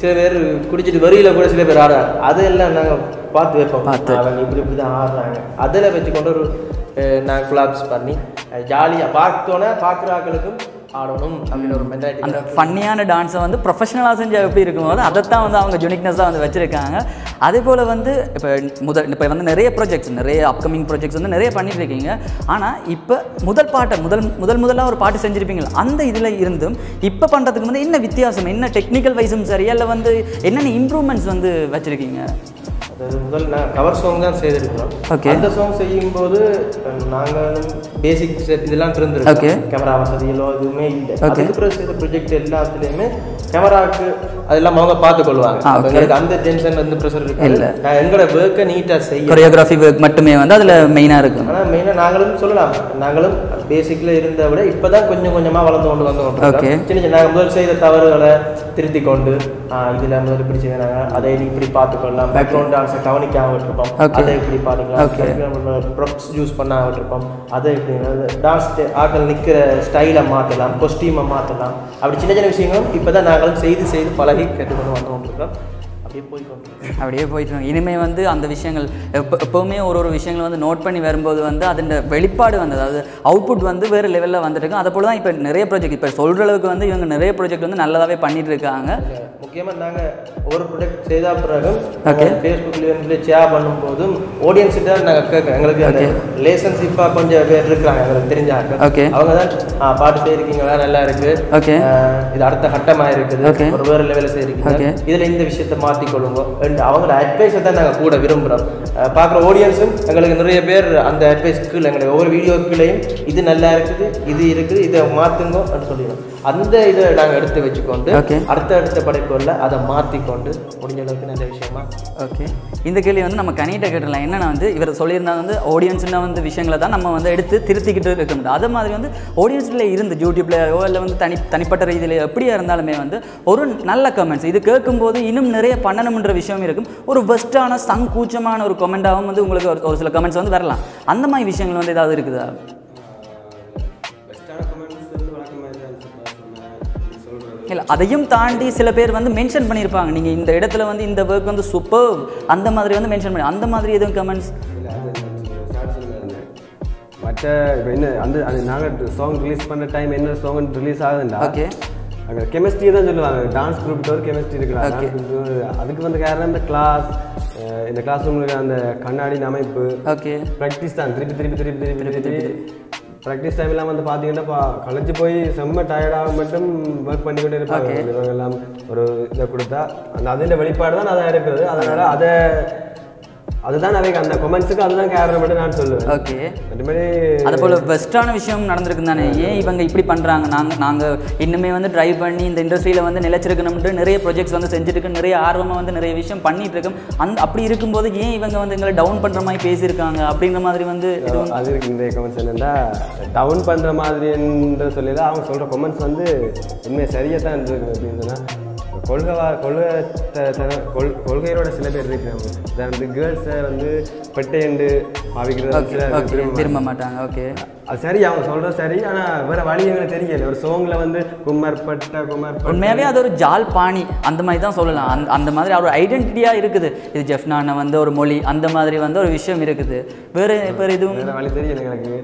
சில பேர் குடிச்சிட்டு வரியில் கூட சில பேர் ஆடுவாங்க, அதெல்லாம் நாங்கள் பார்த்து வைப்போம். அவங்க இப்படி தான் ஆடுறாங்க, அதில் வச்சுக்கொண்டு ஒரு நாங்கள் கொலாப்ஸ் பண்ணி ஜாலியாக பார்க்குறாங்களுக்கும் ஆடணும் அப்படின்னு ஒரு மென்டாலிட்டி.
அந்த ஃபன்னியான டான்ஸை வந்து ப்ரொஃபஷனலாக செஞ்சால் எப்படி இருக்கும்போது அதைத்தான் வந்து அவங்க யுனிக்னஸாக வந்து வச்சுருக்காங்க. அதே போல் வந்து இப்போ வந்து நிறைய ப்ராஜெக்ட்ஸ், நிறைய அப்கமிங் ப்ராஜெக்ட்ஸ் வந்து நிறைய பண்ணிட்டு இருக்கீங்க. ஆனால் இப்போ முதலாக ஒரு பாட்டு செஞ்சுருப்பீங்களா, அந்த இதில் இருந்தும் இப்போ பண்ணுறதுக்கு வந்து என்ன வித்தியாசம், என்ன டெக்னிக்கல் வைஸும் சரியா இல்லை வந்து என்னென்ன இம்ப்ரூவ்மெண்ட்ஸ் வந்து வச்சுருக்கீங்க?
அதாவது முதல் நான் கவர் சாங் தான் செய்திருக்கிறோம். அந்த சாங் செய்யும்போது நாங்கள் பேசிக் செட் இதெல்லாம் இருந்துருக்கோம், கேமரா வசதிகளோ எதுவுமே இல்லை. அதுக்கப்புறம் செய்த ப்ரொஜெக்ட் எல்லாத்துலேயுமே கேமராவுக்கு அதெல்லாம் அவங்க பார்த்துக்கொள்வாங்க. எங்களுக்கு அந்த டென்ஷன் வந்து ப்ரெஷர் இருக்கு. நான் எங்களோட ஒர்க்கை நீட்டாக செய்ய
கொரியோகிராஃபி ஒர்க் மட்டுமே வந்து அதில் மெயினாக இருக்கும்.
ஆனால் மெயினாக நாங்களும் சொல்லலாம், நாங்களும் பேசிக்கில் இருந்த விட இப்போ தான் கொஞ்சம் கொஞ்சமாக வளர்ந்து கொண்டு வந்தோம். சின்ன நாங்கள் முதல் செய்த தவறுகளை திருத்தி கொண்டு இதில் முதல் இப்படி செய்யறாங்க, அதை இப்படி பார்த்துக்கொள்ளலாம், பேக்ரவுண்ட் டான்ஸை கவனிக்காம விட்டுருப்போம், அதை இப்படி பார்த்துக்கலாம், ப்ரொப்ஸ் யூஸ் பண்ணாம விட்டுருப்போம், அதை இப்படி டான்ஸ் ஆட்கள் நிற்கிற ஸ்டைலை மாற்றலாம், கொஸ்டியூமை மாற்றலாம், அப்படி சின்ன சின்ன விஷயங்களும் இப்போ தான் நாங்களும் செய்து பழகி கேட்டுக்கொண்டு வந்து கொண்டிருக்கோம்.
அப்படியே போயிட்டு இனிமேல் வந்து அந்த விஷயங்கள் எப்போவுமே ஒரு விஷயங்கள் வந்து நோட் பண்ணி வரும்போது வந்து அதன் வெளிப்பாடு வந்து அதாவது அவுட்புட் வந்து வேறு லெவலில் வந்துட்டு இருக்கு. அதை போல தான் இப்போ நிறைய ப்ராஜெக்ட் இப்போ சொல்கிற அளவுக்கு வந்து இவங்க நிறைய ப்ராஜெக்ட் வந்து நல்லதாகவே பண்ணிட்டு இருக்காங்க.
முக்கியமாக நாங்கள் ஒவ்வொரு ப்ராடக்ட் செய்த பிறகும் ஃபேஸ்புக்கில் ஷேர் பண்ணும்போதும் ஆடியன்ஸுக்கு தான் நாங்கள் கேட்க எங்களுக்கு அந்த ரிலேஷன்ஷிப்பாக கொஞ்சம் பேர் இருக்கிறாங்க எங்களுக்கு தெரிஞ்சாங்க. அவங்க தான் பாட்டு செய்யிருக்கீங்களா, நல்லா இருக்கு, இது அடுத்த கட்டமாக இருக்குது, ஒரு வேறு லெவலில் செய்யிருக்கீங்க, இதில் இந்த விஷயத்தை மாற்றி கொள்ளுங்க, அவங்களோட அட்வைஸை தான் நாங்கள் கூட விரும்புகிறோம். பார்க்குற ஆடியன்ஸும் எங்களுக்கு நிறைய பேர் அந்த அட்வைஸ்க்கு எங்களுடைய ஒவ்வொரு வீடியோக்குள்ளேயும் இது நல்லா இருக்குது, இது இருக்குது, இதை மாற்றுங்க அப்படின்னு சொல்லிடுவோம். அந்த இதை நாங்கள் எடுத்து வச்சுக்கொண்டு அடுத்த படைப்புகளில் அதை மாற்றிக்கொண்டு முடிஞ்ச அளவுக்கு நல்ல விஷயமா.
இந்த கேள்வி வந்து நம்ம கனிட்ட கேட்டுடலாம். என்னென்னா வந்து இவர் சொல்லியிருந்தாங்க வந்து ஆடியன்ஸ்னா வந்து விஷயங்களை தான் நம்ம வந்து எடுத்து திருத்திக்கிட்டு இருக்க முடியும். அதே மாதிரி வந்து ஆடியன்ஸில் இருந்து யூடியூப்லையோ இல்லை வந்து தனிப்பட்ட ரீதியில் எப்படியா இருந்தாலுமே வந்து ஒரு நல்ல கமெண்ட்ஸ் இது கேட்கும்போது இன்னும் நிறைய பண்ணணும்ன்ற விஷயம் இருக்கும். ஒரு பெஸ்ட்டான சங்கூச்சமான ஒரு கமெண்டாகவும் வந்து உங்களுக்கு ஒரு சில கமெண்ட்ஸ் வந்து வரலாம். அந்த மாதிரி விஷயங்கள் வந்து ஏதாவது இருக்குதா? இல்லை, அதையும் தாண்டி சில பேர் வந்து மென்ஷன் பண்ணியிருப்பாங்க, நீங்கள் இந்த இடத்துல வந்து இந்த ஒர்க் வந்து சூப்பர் அந்த மாதிரி வந்து மென்ஷன் பண்ணி அந்த மாதிரி எதுவும் கமெண்ட்ஸ்
மற்ற இப்போ என்ன அந்த நாங்கள் சாங் ரிலீஸ் பண்ணுற டைம் என்ன சாங் ரிலீஸ் ஆகுதுண்டா அங்கே கெமிஸ்ட்ரி தான் சொல்லுவாங்க. டான்ஸ் குரூப்ல ஒரு கெமிஸ்ட்ரி இருக்குல்ல, அதுக்கு வந்து காரணம் இந்த கிளாஸ், இந்த கிளாஸ் ரூமில் அந்த கண்ணாடி அமைப்பு, ப்ராக்டிஸ் தான். திருப்பி ப்ராக்டிஸ் டைம் எல்லாம் வந்து பார்த்தீங்கன்னா களைச்சி போய் செம்ம டயர்டாக மட்டும் ஒர்க் பண்ணிக்கிட்டே இருப்பாங்க. இவங்க எல்லாம் ஒரு இதை கொடுத்தா அந்த அதில் வெளிப்பாடு தான் அதை இருக்கிறது. அதனால் அதுதான் அவைக்கு அந்த கொமெண்ட்ஸுக்கு அதுதான் காரணம் மட்டும் நான் சொல்லுவேன். மற்றபடி
அதே போல் பெஸ்ட்டான விஷயம் நடந்திருக்கு தானே, ஏன் இவங்க இப்படி பண்ணுறாங்க, நாங்கள் இன்னுமே வந்து ட்ரை பண்ணி இந்த இண்டஸ்ட்ரியில் வந்து நிலைச்சிருக்கணும்ட்டு நிறைய ப்ராஜெக்ட்ஸ் வந்து செஞ்சுருக்கு, நிறைய ஆர்வமாக வந்து நிறைய விஷயம் பண்ணிட்டு இருக்கோம். அப்படி இருக்கும்போது ஏன் இவங்க வந்து எங்களை டவுன் பண்ணுற மாதிரி பேசியிருக்காங்க அப்படிங்கிற மாதிரி வந்து
அது இருக்கு. இந்த கொமெண்ட்ஸ் என்னென்னா டவுன் பண்ணுற மாதிரின்ற சொல்லி தான் அவங்க சொல்கிற கொமெண்ட்ஸ் வந்து உண்மையை சரியாக தான் இருந்திருக்கு. அப்படின்னு சொன்னால் கொள்கையோட சில பேர் இருக்காங்க. வந்து கேர்ள்ஸை வந்து பெட்டையண்டு பாவிக்கிறது
விரும்ப மாட்டாங்க.
அது சரி, அவங்க சொல்கிறது சரி. ஆனால் வேறு வழி எங்களுக்கு தெரியல. ஒரு சோங்கில் வந்து குமார்
உண்மையாகவே அது ஒரு ஜால் பாணி அந்த மாதிரி தான் சொல்லலாம். அந்த மாதிரி ஒரு ஐடென்டிட்டியாக இருக்குது. இது ஜெஃப்னான வந்து ஒரு மொழி அந்த மாதிரி வந்து ஒரு விஷயம் இருக்குது. வேறு எதுவும்
வேறு வழி தெரியல எங்களுக்கு.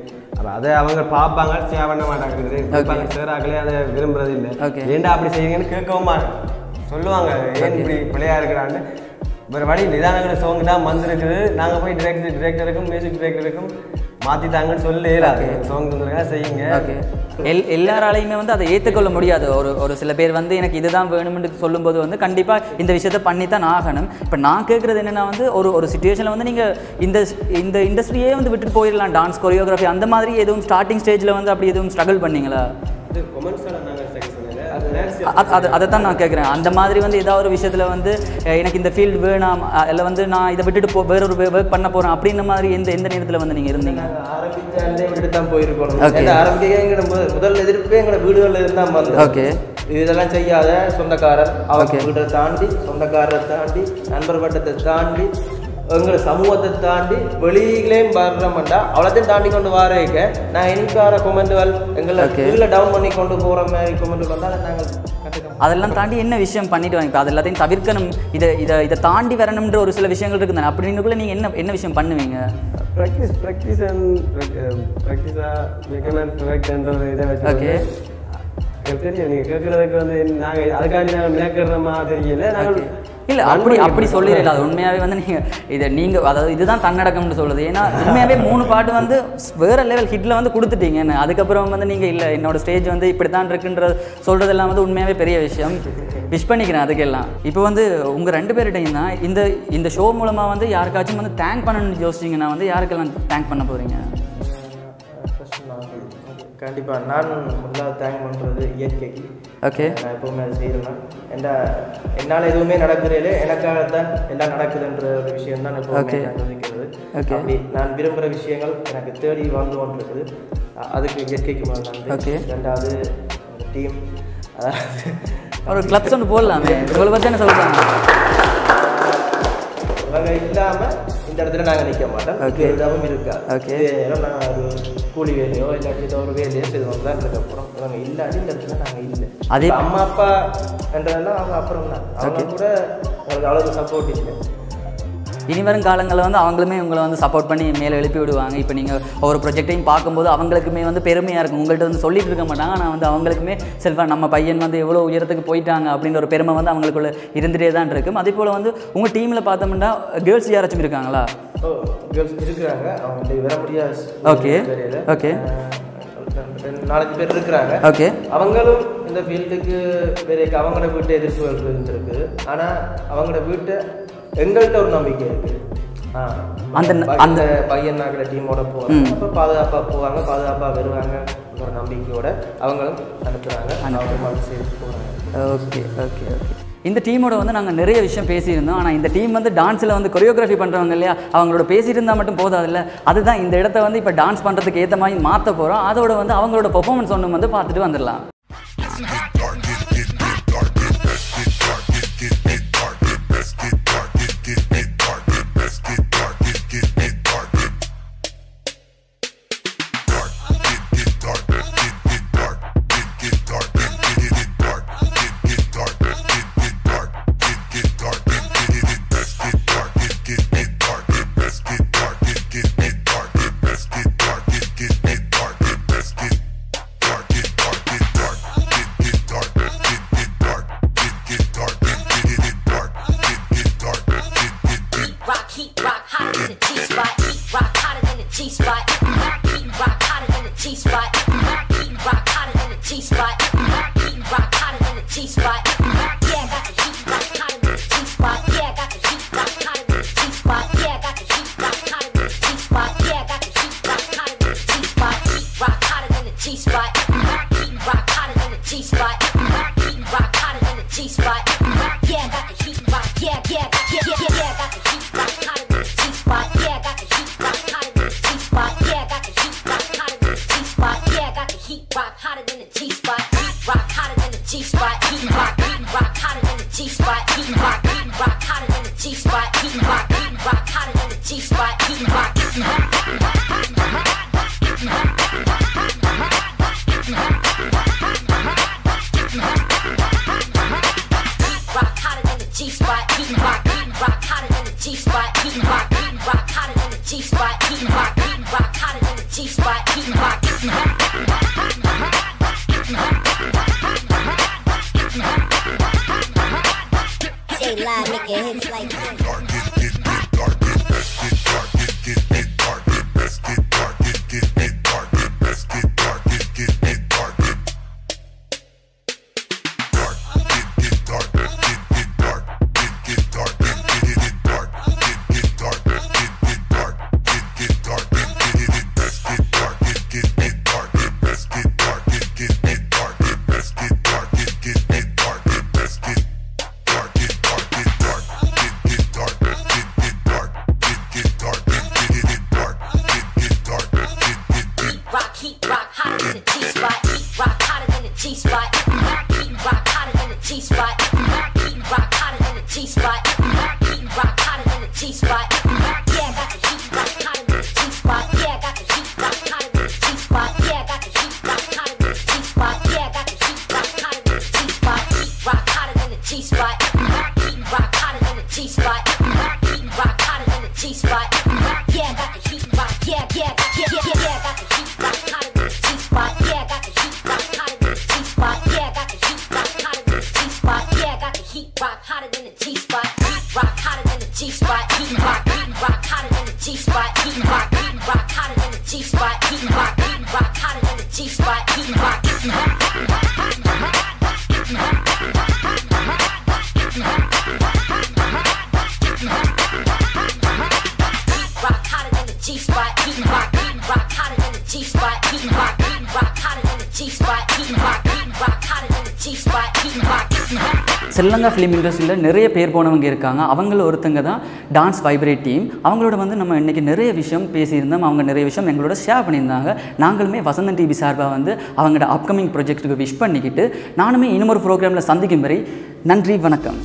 அதை அவங்க பார்ப்பாங்க, ஷேர் பண்ண மாட்டாங்க, சேராக்களே அதை விரும்புறது இல்லை. ஏன்டா அப்படி செய்யுங்கன்னு கேட்கவும் சொல்லுவாங்க, ஏன் இப்படி பிள்ளையா இருக்கிறான்னு. வேறு வழி நிதானங்கிற சாங் தான் வந்திருக்குது. நாங்கள் போய் டிரெக்டருக்கும் மியூசிக் டிரெக்டருக்கும் மாற்றிட்டாங்கன்னு சொல்லலாது. சாங் தந்துருக்கா செய்யுங்க.
ஓகே. எல்லாராலையுமே வந்து அதை ஏற்றுக்கொள்ள முடியாது. ஒரு சில பேர் வந்து எனக்கு இதுதான் வேணும்னு சொல்லும்போது வந்து கண்டிப்பாக இந்த விஷயத்தை பண்ணித்தான் ஆகணும். இப்போ நான் கேட்குறது என்னென்னா வந்து ஒரு சுச்சுவேஷனில் வந்து நீங்கள் இந்த இண்டஸ்ட்ரியே வந்து விட்டுட்டு போயிடலாம். டான்ஸ் கொரியோகிராஃபி அந்த மாதிரி எதுவும் ஸ்டார்டிங் ஸ்டேஜில் வந்து அப்படி எதுவும் ஸ்ட்ரகிள் பண்ணீங்களா? அதை தான் நான் கேட்குறேன். அந்த மாதிரி வந்து ஏதாவது ஒரு விஷயத்தில் வந்து எனக்கு இந்த ஃபீல்டு வேணாம், இல்லை வந்து நான் இதை விட்டுட்டு வேற ஒரு ஒர்க் பண்ண போகிறேன் அப்படின்ற மாதிரி எந்த நேரத்தில் வந்து நீங்கள் இருந்தீங்க?
ஆரம்பிச்சாண்டே விட்டுட்டு தான் போயிருக்கணும். ஆரம்பிக்க முதல் எதிர்ப்பே எங்களோட வீடுகளில் இருந்தால் வந்து
ஓகே
இதெல்லாம் செய்யாத சொந்தக்காரர் அவங்க வீட்டை தாண்டி சொந்தக்காரரை தாண்டி நண்பர் வட்டத்தை தாண்டி எங்களை சமூகத்தை தாண்டி வெளியிலேயும் வர்றோம்டா அவ்வளோத்தையும் தாண்டி கொண்டு வரேக்க நான் இனிக்கார கொமெண்ட்டுகள் எங்களை கீழே டவுன் பண்ணி கொண்டு போகிற மாதிரி கொமெண்ட் வந்தால் நாங்கள்
அதெல்லாம் தாண்டி என்ன விஷயம் பண்ணிட்டு வாங்க. இப்போ அது எல்லாத்தையும் தவிர்க்கணும், இதை தாண்டி வரணும்ன்ற ஒரு சில விஷயங்கள் இருக்குது. அப்படின்னுக்குள்ள நீங்கள் என்ன விஷயம் பண்ணுவீங்க?
ப்ராக்டிஸாக இதை வச்சு
ஓகே
தெரியும். நீங்கள் கேட்குறதுக்கு வந்து நாங்கள் அதுக்காண்டி நாங்கள் மேற்கிறோமா தெரியல. நாங்கள்
இல்லை அப்படி சொல்லிடல. அது உண்மையாகவே வந்து நீங்கள் அதாவது இதுதான் தன்னடக்கம்னு சொல்லுது. ஏன்னா உண்மையாகவே 3 பாட்டு வந்து வேறு லெவல் ஹிட்டில் வந்து கொடுத்துட்டீங்கன்னு. அதுக்கப்புறம் வந்து நீங்கள் இல்லை என்னோட ஸ்டேஜ் வந்து இப்படி தான் இருக்குன்ற சொல்கிறதெல்லாம் வந்து உண்மையாகவே பெரிய விஷயம். விஷ் பண்ணிக்கிறேன் அதுக்கெல்லாம். இப்போ வந்து உங்கள் 2 பேர்கிட்டையும் தான் இந்த ஷோ மூலமாக வந்து யாருக்காச்சும் வந்து தேங்க் பண்ணணும்னு யோசிச்சிங்கன்னா வந்து யாருக்கெல்லாம் தேங்க் பண்ண போகிறீங்க?
கண்டிப்பாக நான் முதலாவது தேங்க் பண்ணுறது இயற்கைக்கு.
ஓகே.
நான் எப்போவுமே அதை செய்கிறேன். என்னால் எதுவுமே நடக்கிறதே எனக்காகத்தான் எல்லாம் நடக்குதுன்ற ஒரு விஷயம் தான் எப்போவுமே நான் யோசிக்கிறது. அப்படி நான் விரும்புகிற விஷயங்கள் எனக்கு தேடி வந்து கொண்டிருக்குது. அதுக்கு இயற்கைக்கு முதல் நன்றி. 2வது டீம், அதாவது
ஒரு கிளப்ஸ் ஒன்று போடலாமே. இவ்வளோ பற்றி என்ன சொல்கிறாங்க?
இவங்க இல்லாமல் இந்த இடத்துல நாங்கள் நிற்க மாட்டோம். எதுவும் இருக்கா. நான் ஒரு கூலி வேலையோ இல்லாட்டி ஏதோ ஒரு வேலையோ செய்வோம் தான் இருக்கப்பறம் இவங்க இல்லாட்டி இந்த இடத்துல நாங்கள் இல்லை. அதே அம்மா அப்பா என்றதெல்லாம் அவங்க அப்புறம் தான். அவங்க கூட அவங்களுக்கு அவ்வளோ சப்போர்ட் இல்லை.
இனி வரும் காலங்களில் வந்து அவங்களுமே உங்களை வந்து சப்போர்ட் பண்ணி மேலே எழுப்பி விடுவாங்க. இப்போ நீங்கள் ஒவ்வொரு ப்ரொஜெக்டையும் பார்க்கும்போது அவங்களுக்குமே வந்து பெருமையாக இருக்கும். உங்கள்கிட்ட வந்து சொல்லிட்டு இருக்க மாட்டாங்க. ஆனால் வந்து அவங்களுக்குமே செல்ஃபாக நம்ம பையன் வந்து எவ்வளோ உயரத்துக்கு போயிட்டாங்க அப்படின்ற ஒரு பெருமை வந்து அவங்களுக்குள்ள இருந்துகிட்டே தான் இருக்கும். அதே போல் வந்து உங்கள் டீமில் பார்த்தோம்னா கேர்ள்ஸ் யாராச்சும் இருக்காங்களா?
கேர்ள்ஸ் இருக்கிறாங்க. அவங்க வர முடியாது.
ஓகே ஓகே
4 பேர் இருக்கிறாங்க.
ஓகே.
அவங்களும் இந்த ஃபீல்டுக்கு வேறு அவங்களோட வீட்டை எதிர்ப்புகள் இருந்திருக்கு. ஆனால் அவங்களோட வீட்டை எங்கள்கிட்ட ஒரு நம்பிக்கை இருக்குது. அந்த பையன் நாக்கிற டீமோட போவாங்க. அப்போ பாதுகாப்பாக போவாங்க, பாதுகாப்பாக வருவாங்க ஒரு நம்பிக்கையோட அவங்களும் அனுப்புகிறாங்க. அவங்க சேர்த்து போகிறாங்க.
Okay okay okay. இந்த டீமோட வந்து நாங்கள் நிறைய விஷயம் பேசியிருந்தோம். ஆனால் இந்த டீம் வந்து டான்ஸில் வந்து கொரியோகிராஃபி பண்ணுறவங்க இல்லையா, அவங்களோட பேசிட்டு இருந்தால் மட்டும் போதாதில்ல. அதுதான் இந்த இடத்த வந்து இப்போ டான்ஸ் பண்ணுறதுக்கு ஏற்ற மாதிரி மாற்ற போகிறோம். அதோட வந்து அவங்களோட பெர்ஃபார்மன்ஸ் ஒன்று வந்து பார்த்துட்டு வந்துடலாம்.
Live, make get hits like
Sri Lanka film இண்டஸ்ட்ரியில் நிறைய பேர் போனவங்க இருக்காங்க. அவங்கள ஒருத்தங்க தான் டான்ஸ் வைப்ரேட் டீம். அவங்களோட வந்து நம்ம இன்றைக்கி நிறைய விஷயம் பேசியிருந்தோம். அவங்க நிறைய விஷயம் எங்களோட ஷேர் பண்ணியிருந்தாங்க. நாங்களுமே வசந்தன் டிவி சார்பாக வந்து அவங்களோட அப்கமிங் ப்ராஜெக்ட்டுக்கு விஷ் பண்ணிக்கிட்டு நானுமே இன்னொரு ப்ரோக்ராமில் சந்திக்கும் வரை நன்றி, வணக்கம்.